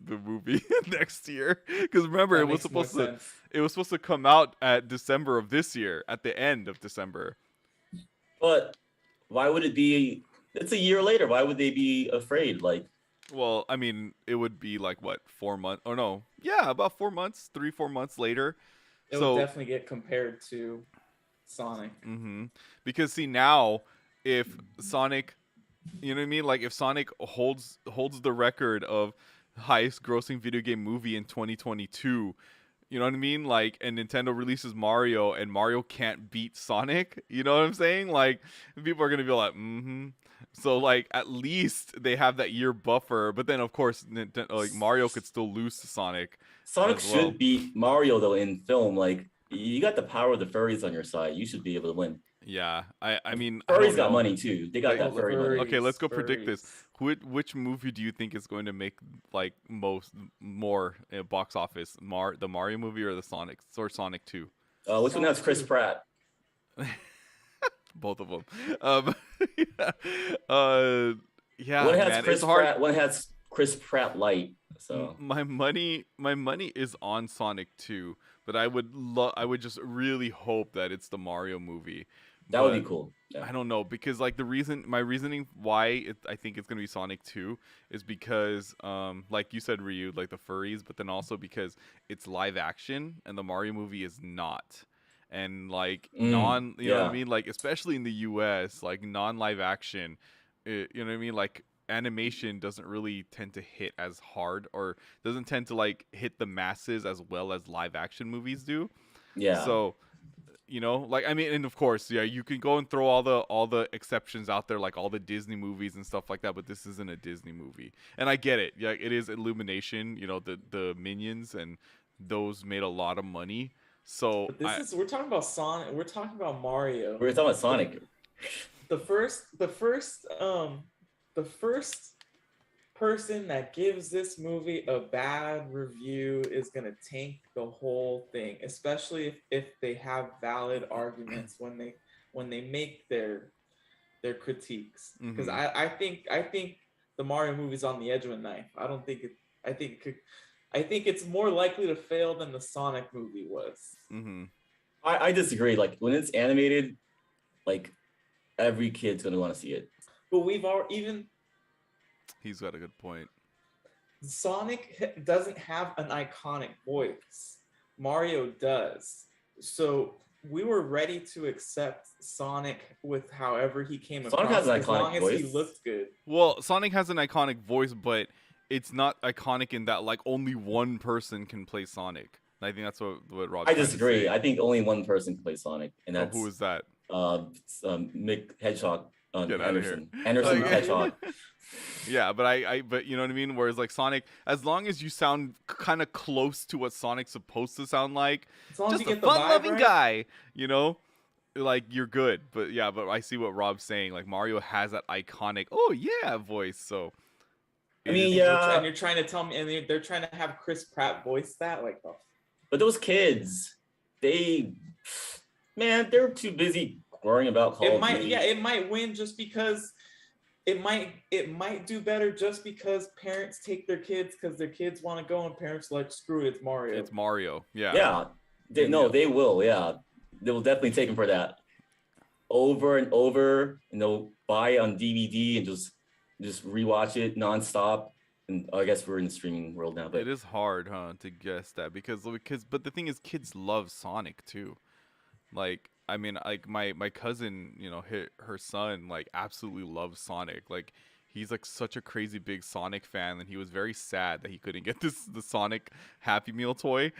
movie next year, because remember That makes more sense. it was supposed to come out at December of this year, at the end of December. But why would it be? It's a year later. Why would they be afraid? Like, Well, I mean, it would be like what, 4 months? Oh no, yeah, about 4 months, 3 4 months later. It would So, definitely get compared to Sonic. because see now, if Sonic, you know what I mean? Like if Sonic holds the record of highest grossing video game movie in 2022, you know what I mean? Like, and Nintendo releases Mario and Mario can't beat Sonic, you know what I'm saying? Like people are going to be like, "Mhm." So like at least they have that year buffer, but then of course Nintendo, like Mario could still lose to Sonic Sonic as well. should beat Mario though in film. Like, you got the power of the furries on your side. You should be able to win. Yeah. I mean, I Furries don't got know. money too. They got Like Oh, that the furry money. okay, let's furries, go predict this. furries. Which movie do you think is going to make like more box office? The Mario movie or the Sonic or Sonic 2? Which one has Sonic Chris 2. Pratt? Both of them. Yeah. Uh One yeah, has man, it's Chris hard. Pratt. One has Chris Pratt light. So My money is on Sonic 2, but I would just really hope that it's the Mario movie. that would be But cool. Yeah. I don't know, because like my reasoning why I think it's gonna be Sonic 2 is because like you said, Ryu, like the furries, but then also because it's live action and the Mario movie is not. And like you know what I Yeah. mean, like especially in the US, like non live action, you know what I mean, like animation doesn't really tend to hit as hard, or doesn't tend to like hit the masses as well as live action movies do. Yeah. So like I mean, and of course, yeah, you can go and throw all the exceptions out there, like all the Disney movies and stuff like that, but this isn't a Disney movie, and I get it. Yeah, it is Illumination, the Minions, and those made a lot of money. So But we're talking about Sonic. We're talking about Mario. We're talking about The Sonic. the first person that gives this movie a bad review is gonna tank the whole thing, especially if they have valid arguments when they make their critiques. Because hmm I think the Mario movie's on the edge of a knife. I don't think it. I think it's more likely to fail than the Sonic movie was. Mm-hmm. I disagree. Like when it's animated, like every kid's gonna want to see it. But we've already even. He's got a good point. Sonic doesn't have an iconic voice. Mario does. So we were ready to accept Sonic with however he came Sonic across has an as long iconic as voice. he looked good. Well, Sonic has an iconic voice, but it's not iconic in that like only one person can play Sonic. I think that's what Rob. I disagree. I think only one person can play Sonic, and that's who is that? Mick Hedgehog. Get out of here. Anderson Hedgehog. Yeah, but you know what I mean? Whereas like Sonic, as long as you sound kind of close to what Sonic's supposed to sound like, as long just as you a get the vibe fun-loving right, guy, you know, like you're good. But yeah, but I see what Rob's saying. Like Mario has that iconic, oh yeah, voice. So I mean, and you're trying to tell me, and they're trying to have Chris Pratt voice that, like, oh. But those kids, they're too busy worrying about Call of Duty. Yeah, it might win just because. It might do better just because parents take their kids because their kids want to go and parents like, screw it, it's Mario. It's Mario, yeah. Yeah, they will. Yeah, they will definitely take them for that over and over, and they'll buy it on DVD and just rewatch it nonstop. And I guess we're in the streaming world now, but it is hard, to guess that because but the thing is, kids love Sonic too. Like, I mean, like my cousin, you know, her son like absolutely loves Sonic. Like he's like such a crazy big Sonic fan, and he was very sad that he couldn't get the Sonic Happy Meal toy.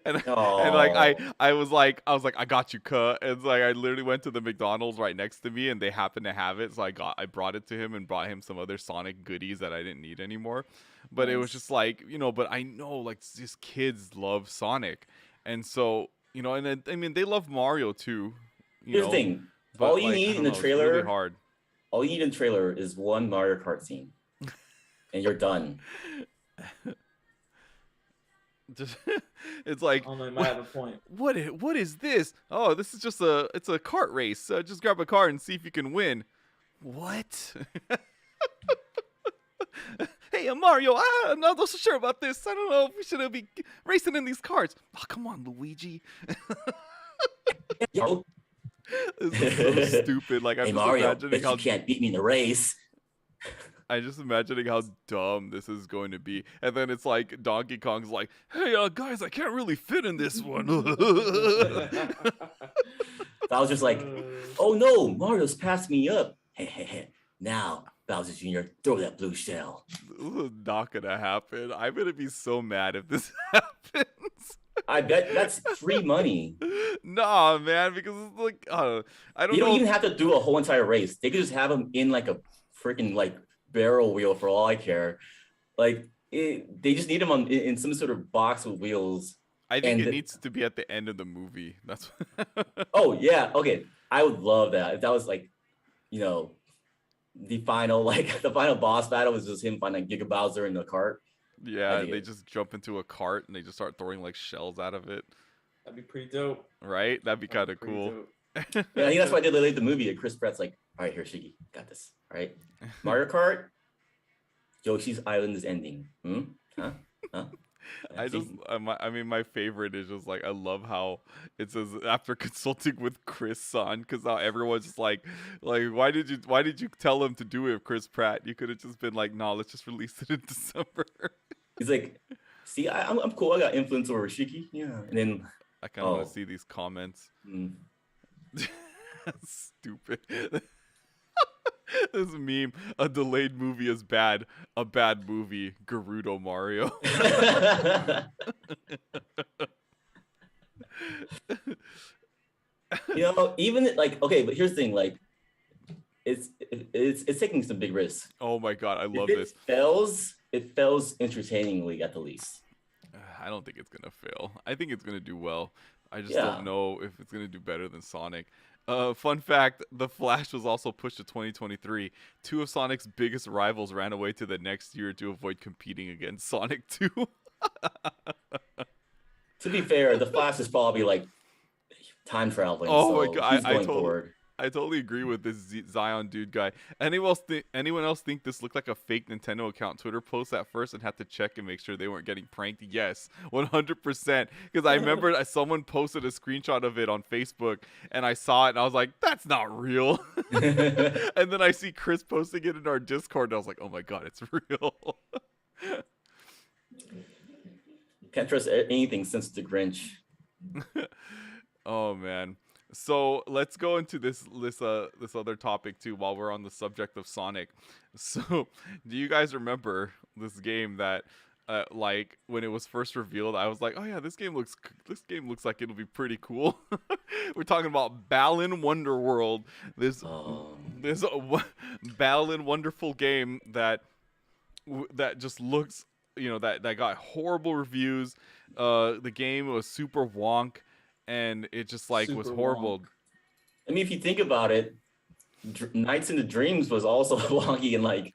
and like I was like I got you, cut. And it's like I literally went to the McDonald's right next to me, and they happened to have it, so I brought it to him and brought him some other Sonic goodies that I didn't need anymore. But It was just like, you know, but I know like just kids love Sonic, and so. You know, and then, I mean, they love Mario too. Here's the thing: all you need in the trailer, it's really hard. All you need in the trailer is one Mario Kart scene, and you're done. It's like, I might have a point. What is this? Oh, this is just a kart race. Just grab a car and see if you can win. What? Hey, Mario, I'm not so sure about this. I don't know if we should be racing in these cars. Oh, come on, Luigi. Yo. This is so stupid. Like, I'm hey, just Mario, imagining how you can't beat me in the race. I'm just imagining how dumb this is going to be. And then it's like Donkey Kong's like, hey, guys, I can't really fit in this one. I was just like, oh no, Mario's passed me up. Hey. Now, Bowser Jr., throw that blue shell. This is not gonna happen. I'm gonna be so mad if this happens. I bet that's free money. Nah, man, because it's like, I don't know. You don't even have to do a whole entire race. They could just have them in like a freaking like barrel wheel for all I care. Like they just need them in some sort of box with wheels. I think it needs to be at the end of the movie. That's. Oh yeah, okay. I would love that if that was like, you know. The final boss battle was just him finding Giga Bowser in the cart. Yeah, they just jump into a cart and they just start throwing like shells out of it. That'd be pretty dope. Right? That'd be kind of cool. Yeah, I think that's why they delayed the movie. And Chris Pratt's like, all right, here, Shiggy, got this. All right, Mario Kart, Yoshi's Island is ending. Huh? I mean, my favorite is just like, I love how it says after consulting with Chris on, because now everyone's just like why did you tell him to do it, Chris Pratt? You could have just been like, no, let's just release it in December. He's like, see, I'm cool. I got influence over Shiki. Yeah, and then I kind of want to see these comments. Stupid. This meme, a delayed movie is bad, a bad movie, Gerudo Mario. You know, even like, okay, but here's the thing, like, it's taking some big risks. Oh my god, I love this. It fails entertainingly at the least. I don't think it's gonna fail. I think it's gonna do well. I just don't know if it's gonna do better than Sonic. Fun fact, The Flash was also pushed to 2023. Two of Sonic's biggest rivals ran away to the next year to avoid competing against Sonic 2. To be fair, The Flash is probably like time traveling. Oh my god, I totally agree with this Zion dude guy. Anyone else think this looked like a fake Nintendo account Twitter post at first and had to check and make sure they weren't getting pranked? Yes, 100%. Because I remember that someone posted a screenshot of it on Facebook and I saw it and I was like, that's not real. And then I see Chris posting it in our Discord and I was like, oh my god, it's real. Can't trust anything since the Grinch. Oh man. So let's go into this other topic too while we're on the subject of Sonic. So do you guys remember this game that like when it was first revealed, I was like, oh yeah, this game looks like it'll be pretty cool. We're talking about Balan Wonderworld. This Balan Wonderful game that just looks, that got horrible reviews. The game was super wonk. And it just like Super was horrible. wonk. I mean, if you think about it, Nights into Dreams was also wonky and like,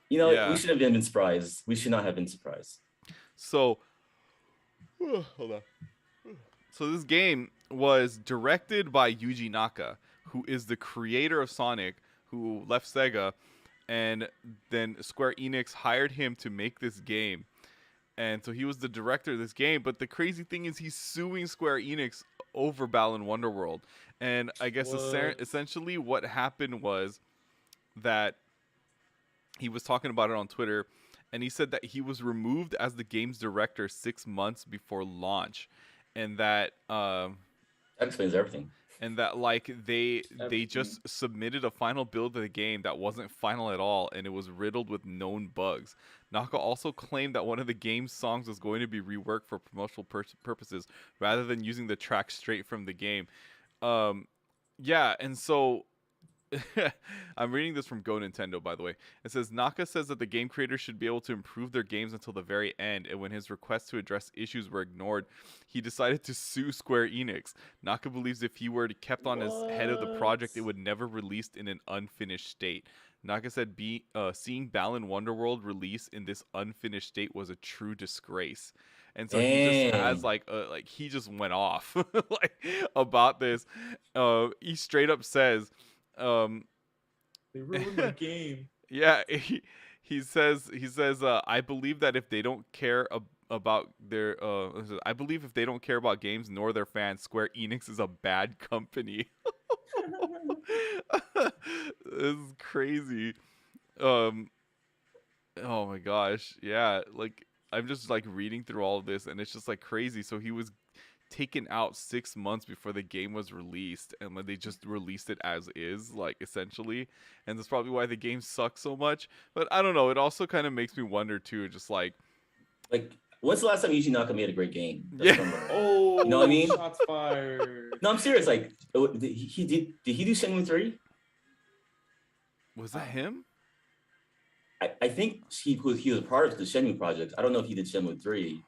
we should have been surprised. We should not have been surprised. So, hold on. So this game was directed by Yuji Naka, who is the creator of Sonic, who left Sega, and then Square Enix hired him to make this game. And so he was the director of this game, but the crazy thing is he's suing Square Enix over Balan Wonderworld. And I guess essentially what happened was that he was talking about it on Twitter, and he said that he was removed as the game's director 6 months before launch, and that that explains everything. And that like they just submitted a final build of the game that wasn't final at all, and it was riddled with known bugs. Naka also claimed that one of the game's songs was going to be reworked for promotional purposes rather than using the track straight from the game. Yeah, and so I'm reading this from Go Nintendo, by the way. It says, Naka says that the game creators should be able to improve their games until the very end, and when his requests to address issues were ignored, he decided to sue Square Enix. Naka believes if he were kept on as head of the project, it would never released in an unfinished state. Naka said seeing Balan Wonderworld release in this unfinished state was a true disgrace. And so he just has he just went off like about this. He straight up says, they ruined the game. Yeah, he says I believe that if they don't care about their I believe if they don't care about games nor their fans, Square Enix is a bad company. This is crazy. Oh my gosh. Yeah, like I'm just like reading through all of this and it's just like crazy. So he was taken out 6 months before the game was released, and like they just released it as is, like essentially, and that's probably why the game sucks so much. But I don't know, it also kind of makes me wonder too, just like when's the last time Yuji Naka made a great game? Oh, you know what I mean? Shots fired. No, I'm serious. Like, did he do Shenmue 3? Was that him? I think he was a part of the Shenmue project. I don't know if he did Shenmue 3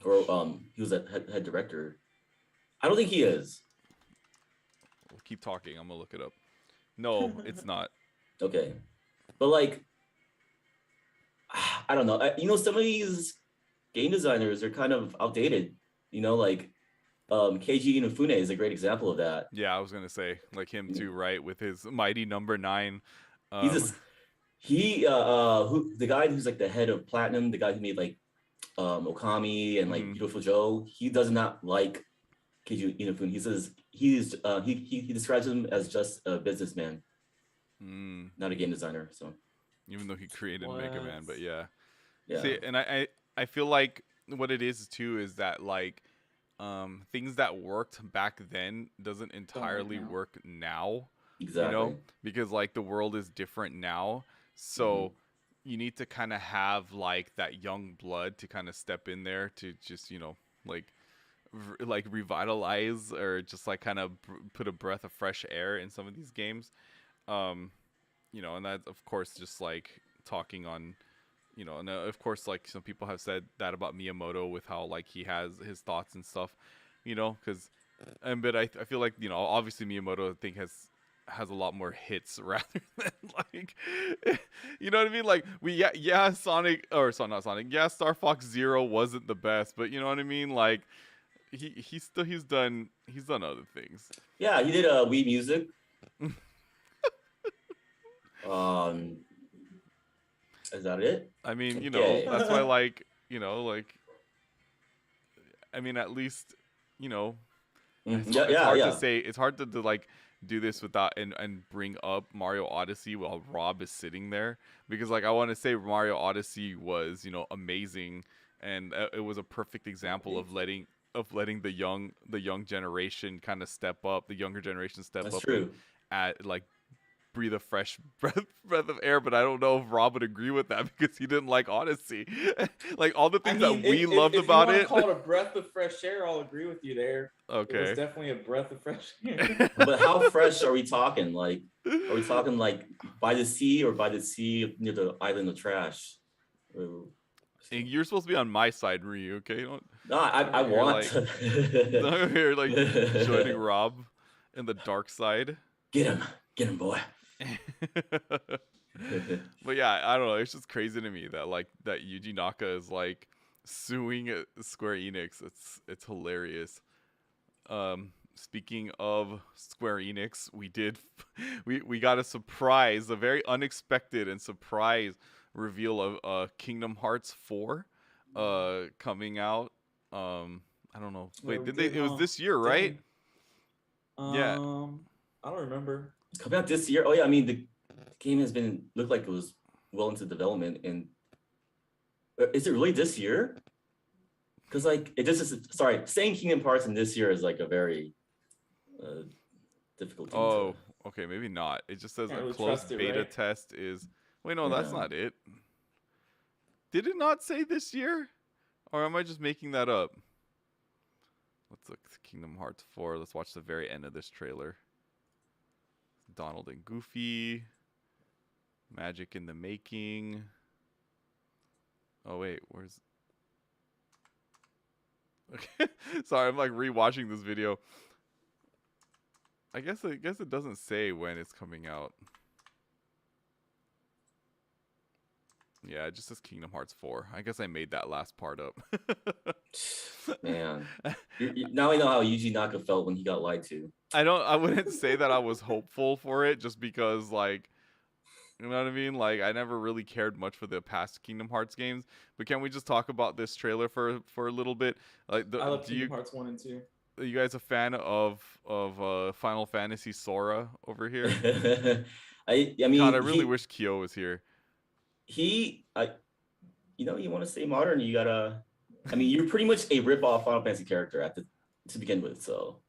or he was a head director. I don't think he is. We'll keep talking. I'm gonna look it up. No, it's not. Okay, but like, I don't know. Some of these game designers are kind of outdated. Like, Keiji Inafune is a great example of that. Yeah, I was gonna say like him too, right? With his mighty number 9. The guy who's like the head of Platinum, the guy who made like Okami and like Beautiful Joe. He does not like Keiji Inafune. He says he describes him as just a businessman, not a game designer. So even though he created Mega Man, but yeah. See, and I feel like what it is too is that like things that worked back then doesn't entirely work now. Exactly. Because like the world is different now, so you need to kind of have like that young blood to kind of step in there to just like revitalize or just like kind of put a breath of fresh air in some of these games. And that's of course just like talking on, and of course like some people have said that about Miyamoto with how like he has his thoughts and stuff, but I feel like obviously Miyamoto I think has a lot more hits rather than like, you know what I mean? Like not Sonic. Yeah, Star Fox Zero wasn't the best, but you know what I mean? Like he's done other things. Yeah, he did Wii Music. Um, is that it? I mean, Okay. that's why, like, I mean, at least, you know, Yeah, it's yeah, hard to yeah. say. It's hard to like do this without and bring up Mario Odyssey while Rob is sitting there, because like I want to say Mario Odyssey was amazing, and it was a perfect example of letting the young generation kind of step up, the younger generation step That's up and true. at like breathe a fresh breath of air. But I don't know if Rob would agree with that because he didn't like Odyssey. Like all the I things mean, that we loved if you about want to it. call it a breath of fresh air, I'll agree with you there. It was Okay. definitely a breath of fresh air. But how fresh are we talking? Like, are we talking like by the sea or by the sea near the island of trash? Ooh. And you're supposed to be on my side, Ryu. Okay, don't No, I you're want like you're like joining to. Rob in the dark side. Get him, boy. But yeah, I don't know. It's just crazy to me that that Yuji Naka is like suing Square Enix. It's hilarious. Speaking of Square Enix, we got a surprise, a very unexpected and surprise reveal of Kingdom Hearts 4 coming out. I don't know. Yeah, Wait, we did they did, it was huh? this year, right? Dang. Yeah. I don't remember. Coming out this year. Oh yeah, I mean the game has been looked like it was well into development, and is it really this year? Because like it just is. Sorry, saying Kingdom Hearts in this year is like a very difficult thing to. Oh, okay, maybe not. It just says Can't a really closed trust it, beta right? test is. Wait, no, that's Yeah. not it. Did it not say this year? Or am I just making that up? Let's look. Kingdom Hearts 4. Let's watch the very end of this trailer. Donald and Goofy. Magic in the making. Oh, wait. Where's. Okay. Sorry, I'm like rewatching this video. I guess it doesn't say when it's coming out. Yeah, it just says Kingdom Hearts 4. I guess I made that last part up. Man, now I know how Yuji Naka felt when he got lied to. I wouldn't say that I was hopeful for it just because like, you know what I mean? Like I never really cared much for the past Kingdom Hearts games. But can we just talk about this trailer for a little bit? Like I love Kingdom Hearts 1 and 2. are you guys a fan of Final Fantasy Sora over here? I God, I mean really wish Kyo was here. You want to stay modern, you gotta. I mean, you're pretty much a rip-off Final Fantasy character to begin with. So,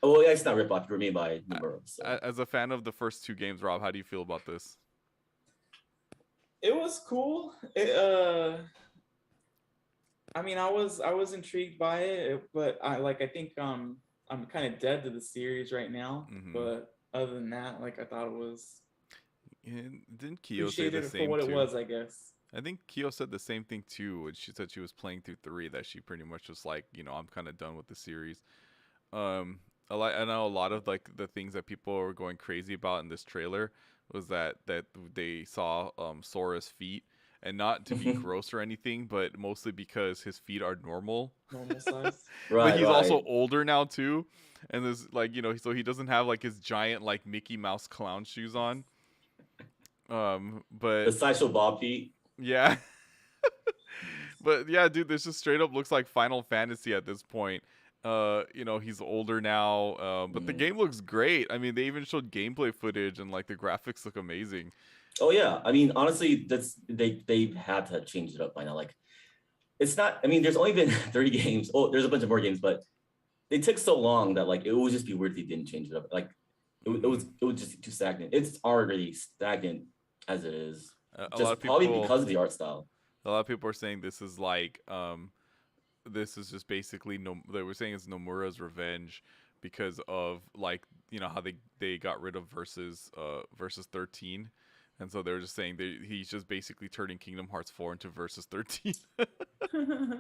oh, yeah, it's not rip-off. You're made by Nomura. So. As a fan of the first two games, Rob, how do you feel about this? It was cool. I mean, I was intrigued by it, but I think I'm kind of dead to the series right now. Mm-hmm. But other than that, like I thought it was. Didn't Kyo say the Appreciated it same for what too? it was, I guess. I think Kyo said the same thing too when she said she was playing through 3, that she pretty much was like, I'm kind of done with the series. I know a lot of like the things that people were going crazy about in this trailer was that they saw Sora's feet, and not to be gross or anything, but mostly because his feet are normal size. Right, but he's right. also older now too, and there's like so he doesn't have like his giant like Mickey Mouse clown shoes on. But the Sideshow Bob feet. Yeah. But yeah, dude, this just straight up looks like Final Fantasy at this point. He's older now, but the game looks great. I mean, they even showed gameplay footage and like the graphics look amazing. Oh yeah, I mean, honestly, they had to change it up by now. Like, it's not. I mean, there's only been 30 games. Oh, there's a bunch of more games, but they took so long that like it would just be weird if they didn't change it up. Like, it was just too stagnant. It's already stagnant as it is. Probably because of the art style. A lot of people are saying this is like this is just basically they were saying it's Nomura's revenge because of like how they got rid of versus 13, and so they were just saying he's just basically turning Kingdom Hearts 4 into versus 13.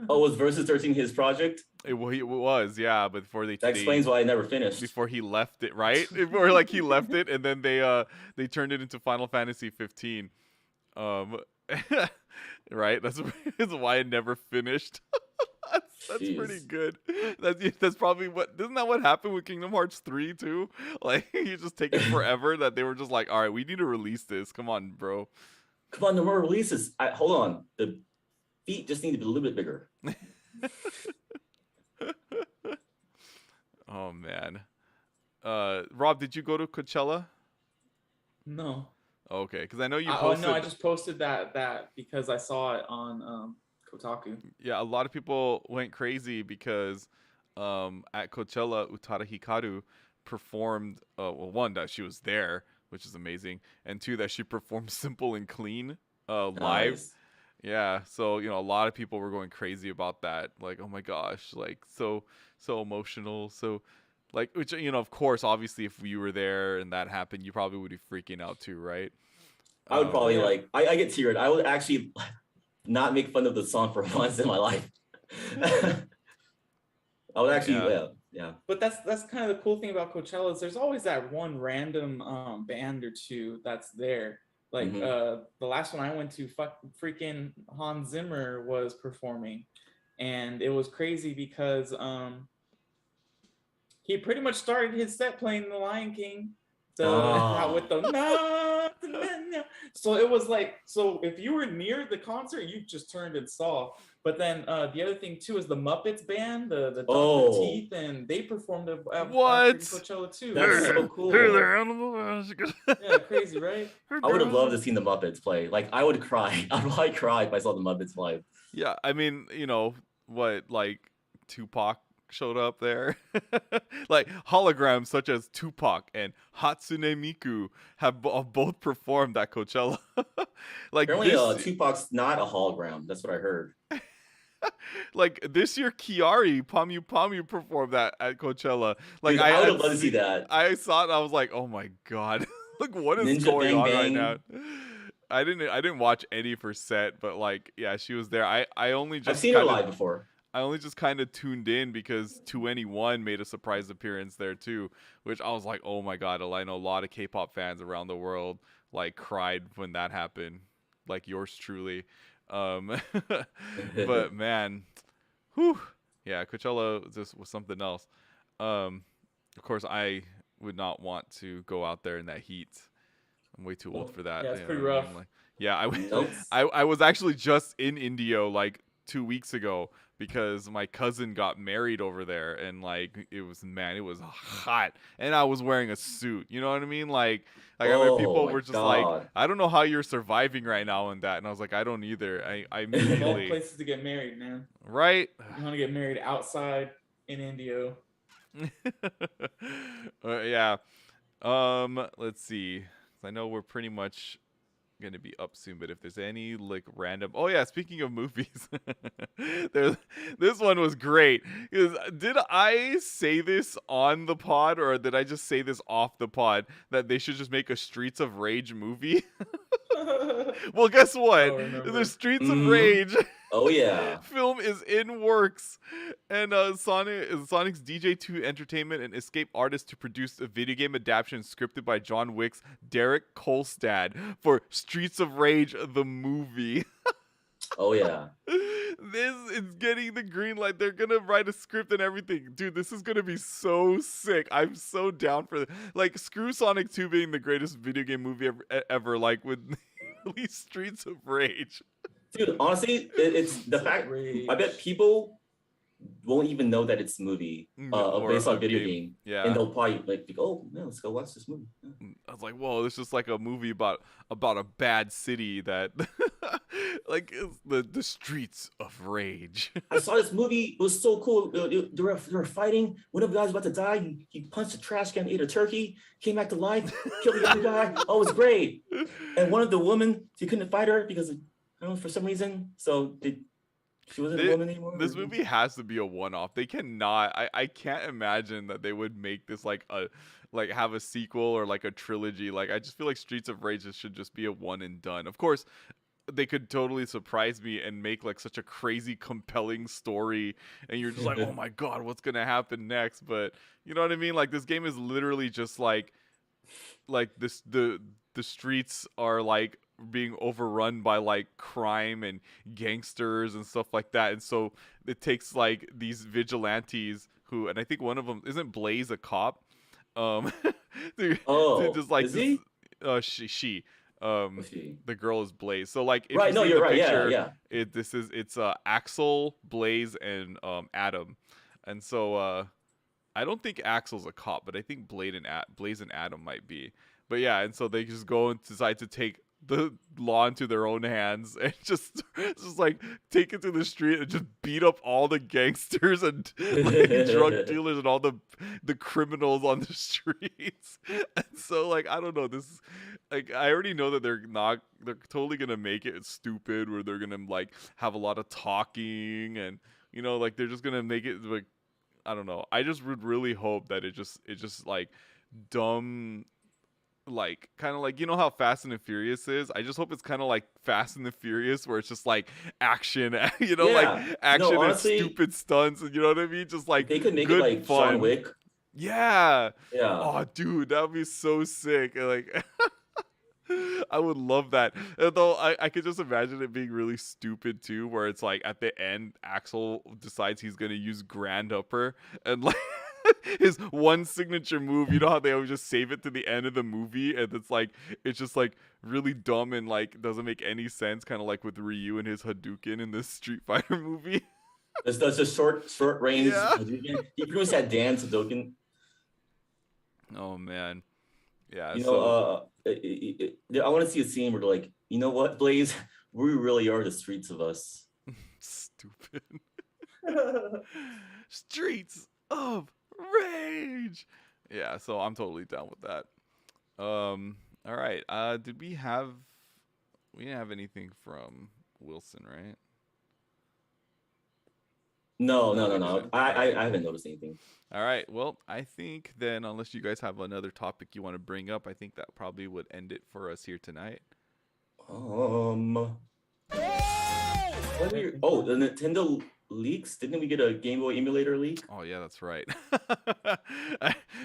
Oh, was versus 13 his project? It was, yeah, but before that explains why I never finished. Before he left it, right? Or like he left it and then they turned it into Final Fantasy 15. Right? That's why it never finished. That's pretty Jeez. good. That's probably what isn't that what happened with Kingdom Hearts 3 too? Like you just taking forever that they were just like, all right, we need to release this. Come on, bro. Come on, no more releases. Hold on. The feet just need to be a little bit bigger. Oh man. Rob, did you go to Coachella? No. Okay, because I know you Oh posted. no, I just posted that because I saw it on Kotaku. Yeah, a lot of people went crazy because at Coachella, Utada Hikaru performed. Well, one that she was there, which is amazing, and two that she performed "Simple and Clean" live. Nice. Yeah, so a lot of people were going crazy about that. Like, oh my gosh, like so emotional. So, like, which of course, obviously, if you were there and that happened, you probably would be freaking out too, right? I would probably Yeah. I get teared. I would actually not make fun of the song for once in my life. I would actually, yeah. But that's kind of the cool thing about Coachella is there's always that one random band or two that's there. Like the last one I went to, freaking Hans Zimmer was performing, and it was crazy because he pretty much started his set playing The Lion King. With the no, so it was like, so if you were near the concert, you just turned and saw. But then the other thing too is the Muppets band, the Dr. Teeth, and they performed at Coachella too. That's so cool. Hey there, animal. Yeah, crazy, right? I would have loved to see the Muppets play. Like I would cry. I'd probably cry if I saw the Muppets live. Yeah, I mean, what, like Tupac showed up there. Like holograms such as Tupac and Hatsune Miku have both performed at Coachella. Like apparently, Tupac's not a hologram. That's what I heard. Like this year, Kiari Pamu Pamu performed that at Coachella. Like dude, I would have loved to see that. I saw it. And I was like, oh my god, like what is Ninja going Bang on Bang. right now? I didn't watch any for set, but like yeah, she was there. I only just I've seen her live before. I only just kind of tuned in because 2NE1 made a surprise appearance there too, which I was like, oh my god, I know a lot of K-pop fans around the world like cried when that happened, like yours truly. But man, whew, yeah, Coachella just was something else. Of course, I would not want to go out there in that heat. I'm way too old for that. Yeah, it's pretty rough. Like, yeah, Nope. I was actually just in Indio like 2 weeks ago because my cousin got married over there, and like it was hot, and I was wearing a suit. You know what I mean? Like I mean, people were just like, I don't know how you're surviving right now in that, and I was like, I don't either. I immediately All places to get married, man. Right? You want to get married outside in Indio? Yeah. Let's see. I know we're pretty much gonna be up soon, but if there's any like random, oh yeah, speaking of movies, this one was great. Did I say this on the pod, or did I just say this off the pod that they should just make a Streets of Rage movie? Well, guess what? The Streets of Rage. Oh yeah. Film is in works, and Sonic's DJ2 Entertainment and Escape Artists to produce a video game adaptation scripted by John Wick's Derek Kolstad for Streets of Rage the movie. Oh yeah. This is getting the green light. They're gonna write a script and everything, dude. This is gonna be so sick. I'm so down for this. Like, screw Sonic 2 being the greatest video game movie ever. Like, with at least Streets of Rage. Dude, honestly, it's the fact. I bet people won't even know that it's a movie based on video game. Yeah, and they'll probably like, oh man, let's go watch this movie. Yeah. I was like, whoa, this is like a movie about a bad city that, like, the streets of rage. I saw this movie. It was so cool. They were fighting. One of the guys was about to die. He punched a trash can, ate a turkey, came back to life, killed the other guy. Oh, it was great. And one of the women, he couldn't fight her because I don't know, for some reason. So she wasn't a woman anymore. This movie has to be a one-off. They cannot. I can't imagine that they would make this like have a sequel or like a trilogy. Like, I just feel like Streets of Rage should just be a one and done. Of course, they could totally surprise me and make like such a crazy compelling story, and you're just like, oh my god, what's gonna happen next? But you know what I mean? Like, this game is literally just like this the streets are like being overrun by like crime and gangsters and stuff like that, and so it takes like these vigilantes who, and I think one of them isn't Blaze a cop, um, to, to Oh, just like is this, he? she, Was she? the girl is Blaze. So like if you Right. No, see you're the right. Yeah, picture, yeah. it's Axel, Blaze, and Adam, and so I don't think Axel's a cop, but I think Blaze and Adam might be. But yeah, and so they just go and decide to take the law into their own hands and just like take it to the street and just beat up all the gangsters and like drug dealers and all the criminals on the streets. And so like I don't know, this is like I already know that they're totally gonna make it stupid where they're gonna like have a lot of talking and like they're just gonna make it like I don't know. I just would really hope that it just like dumb, like kind of like how Fast and the Furious is. I just hope it's kind of like Fast and the Furious where it's just like action, like Yeah. No, action and honestly, stupid stunts, and you know what I mean, just like if they could make it good like John fun. Wick. Yeah. Yeah. Oh, dude, that would be so sick. Like. I would love that. Though I could just imagine it being really stupid too, where it's like at the end, Axel decides he's gonna use Grand Upper and like his one signature move. You know how they always just save it to the end of the movie, and it's just like really dumb and like doesn't make any sense, kind of like with Ryu and his Hadouken in this Street Fighter movie. That's a short range. Yeah. He pretty much had Dan Hadouken. Oh man. Yeah. You So know, I want to see a scene where they're like, you know what, Blaze, we really are the streets of us. stupid. Streets of Rage. Yeah, so I'm totally down with that. All right. Did we didn't have anything from Wilson, right? No, No, no, no, we no. didn't. I haven't noticed anything. All right. Well, I think then, unless you guys have another topic you want to bring up, I think that probably would end it for us here tonight. The Nintendo leaks. Didn't we get a Game Boy emulator leak? Oh yeah, that's right.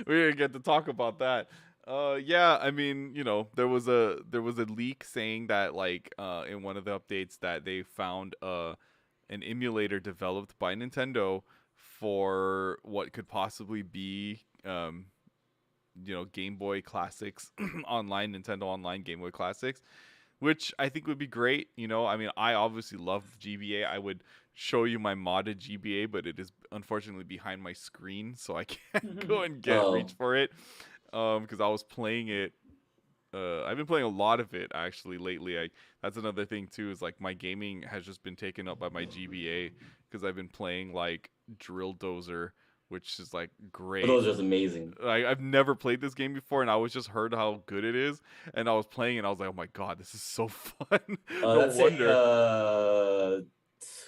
We didn't get to talk about that. Yeah, I mean, there was a leak saying that like in one of the updates that they found an emulator developed by Nintendo for what could possibly be Game Boy Classics online, Nintendo Online Game Boy Classics, which I think would be great. I mean, I obviously love GBA. I would show you my modded GBA, but it is unfortunately behind my screen, so I can't go and reach for it. Because I was playing it. I've been playing a lot of it actually lately. That's another thing too, is like my gaming has just been taken up by my GBA because I've been playing like Drill Dozer, which is like great. Those are amazing. I've never played this game before, and I was just heard how good it is, and I was playing, and I was like, oh my god, this is so fun. No wonder.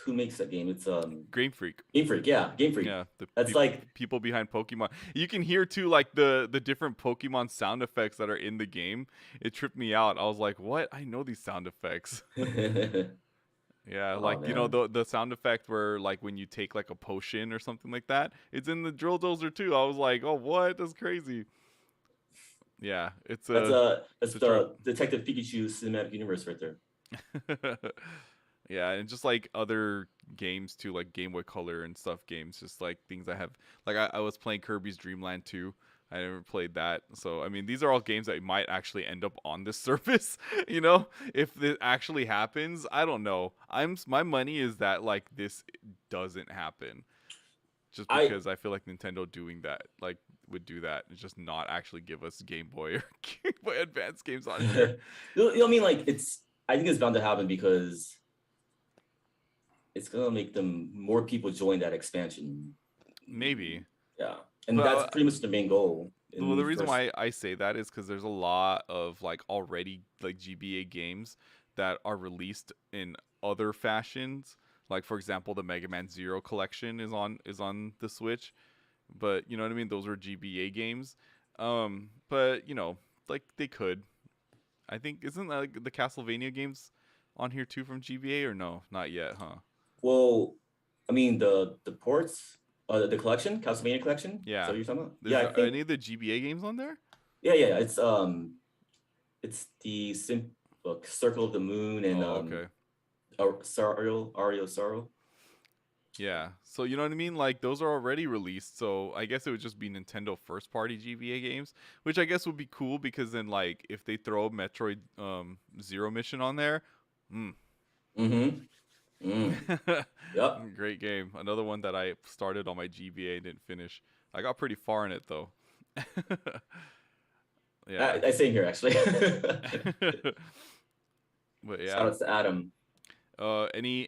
Who makes that game? It's Game Freak. Game Freak, yeah, Game Freak. Yeah, that's like people behind Pokemon. You can hear too, like the different Pokemon sound effects that are in the game. It tripped me out. I was like, what? I know these sound effects. Yeah, like the sound effect where like when you take like a potion or something like that, it's in the Drill Dozer too. I was like, oh what? That's crazy. Yeah, it's the Detective Pikachu cinematic universe right there. Yeah, and just like other games too, like Game Boy Color and stuff games, just like things I have. Like I was playing Kirby's Dream Land 2. I never played that. So, I mean, these are all games that might actually end up on this service, if it actually happens. I don't know. My money is that like this doesn't happen. Just because I feel like Nintendo doing that, like would do that and just not actually give us Game Boy or Game Boy Advance games on here. I mean, like I think it's bound to happen because it's gonna make them more people join that expansion. Maybe. Yeah, and that's pretty much the main goal. Well, the reason why I say that is because there's a lot of like already like GBA games that are released in other fashions. Like for example, the Mega Man Zero collection is on the Switch, but you know what I mean. Those are GBA games, but like they could. I think isn't like the Castlevania games on here too from GBA or no? Not yet, huh? Well, I mean the ports, the collection, Castlevania collection. Yeah. So you're talking about? Yeah. Are any of the GBA games on there? Yeah. It's the Circle of the Moon and okay. Ario Sorrow. Yeah. So you know what I mean? Like those are already released. So I guess it would just be Nintendo first party GBA games, which I guess would be cool because then like if they throw Metroid Zero Mission on there, Mm-hmm. Yep. great game. Another one that I started on my GBA and didn't finish. I got pretty far in it though. Yeah. I same here actually. But Shout yeah. out to Adam. Any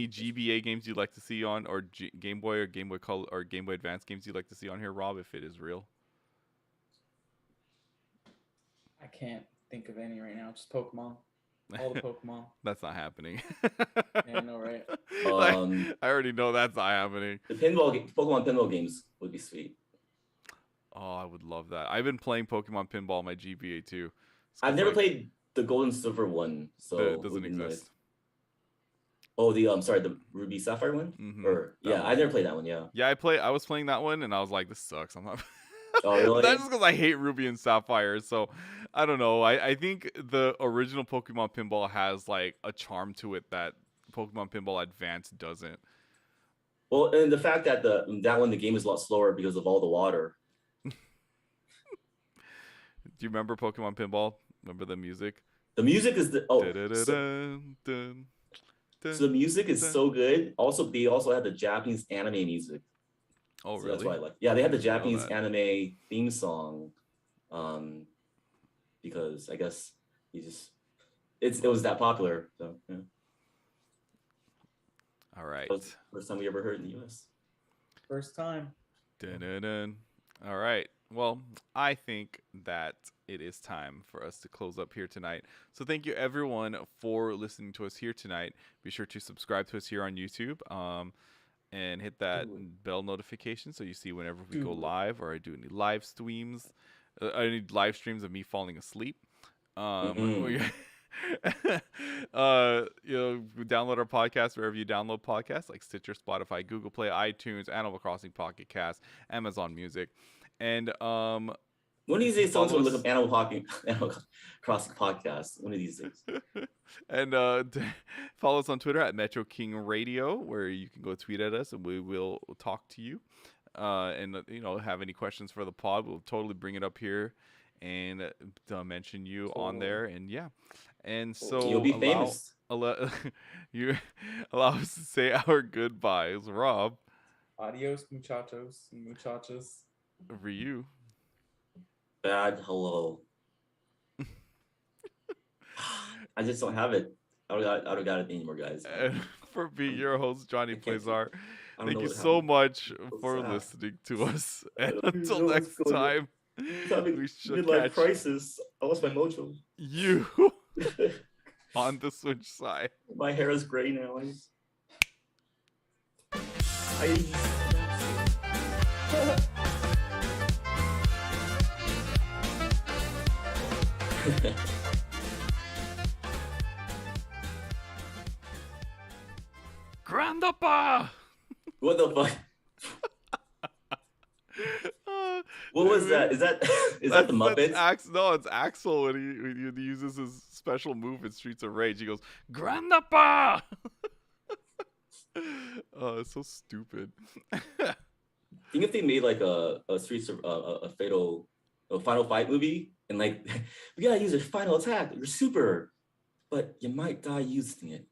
GBA games you'd like to see on, or Game Boy or Game Boy Color or Game Boy Advance games you'd like to see on here, Rob, if it is real? I can't think of any right now. Just Pokemon. All the Pokemon. That's not happening. Yeah, I know, right? I already know that's not happening. The Pokemon pinball games would be sweet. Oh, I would love that. I've been playing Pokemon Pinball on my GBA too. I've never played the Gold and Silver one, so it doesn't exist. Nice. Oh, the Ruby Sapphire one, I never played that one. Yeah, I was playing that one, and I was like, this sucks. I'm not. Oh, really? That's just because I hate Ruby and Sapphire. So I don't know. I think the original Pokemon Pinball has like a charm to it that Pokemon Pinball Advance doesn't. Well, and the fact that that one the game is a lot slower because of all the water. Do you remember Pokemon Pinball? Remember the music? The music is so the music is so good. Also, they also had the Japanese anime music. Oh, so really? That's why I like. Yeah, they had the Japanese anime theme song, because I guess it was that popular. So yeah. All right. That was the first time we ever heard in the U.S. First time. Dun-dun-dun. All right. Well, I think that it is time for us to close up here tonight. So thank you everyone for listening to us here tonight. Be sure to subscribe to us here on YouTube, and hit that bell notification so you see whenever we go live, or I do any live streams, any live streams of me falling asleep. You know, download our podcast wherever you download podcasts, like Stitcher, Spotify, Google Play, iTunes, Animal Crossing Pocket Cast, Amazon Music. And one of these days, someone's gonna look up Animal Crossing podcast. One of these days. And follow us on Twitter at Metro King Radio, where you can go tweet at us, and we will talk to you. And you know, have any questions for the pod, we'll totally bring it up here and mention you on there. And yeah, and so you'll be famous. You allow us to say our goodbyes, Rob. Adios, muchachos and muchachas. For you. Bad hello. I just don't have it. I don't got it anymore, guys. And for being your host, J-Playstar, thank you so much for listening to us. And until next time, we shall catch crisis. I lost my mojo. You on the Switch side. My hair is gray now. Grandpa! What the fuck? What was that? Is that the Muppets? No, it's Axel when he uses his special move in Streets of Rage. He goes, Grandpa! Oh, it's so stupid. Think if they made like a Final Fight movie, and like we gotta use a final attack. You're super, but you might die using it.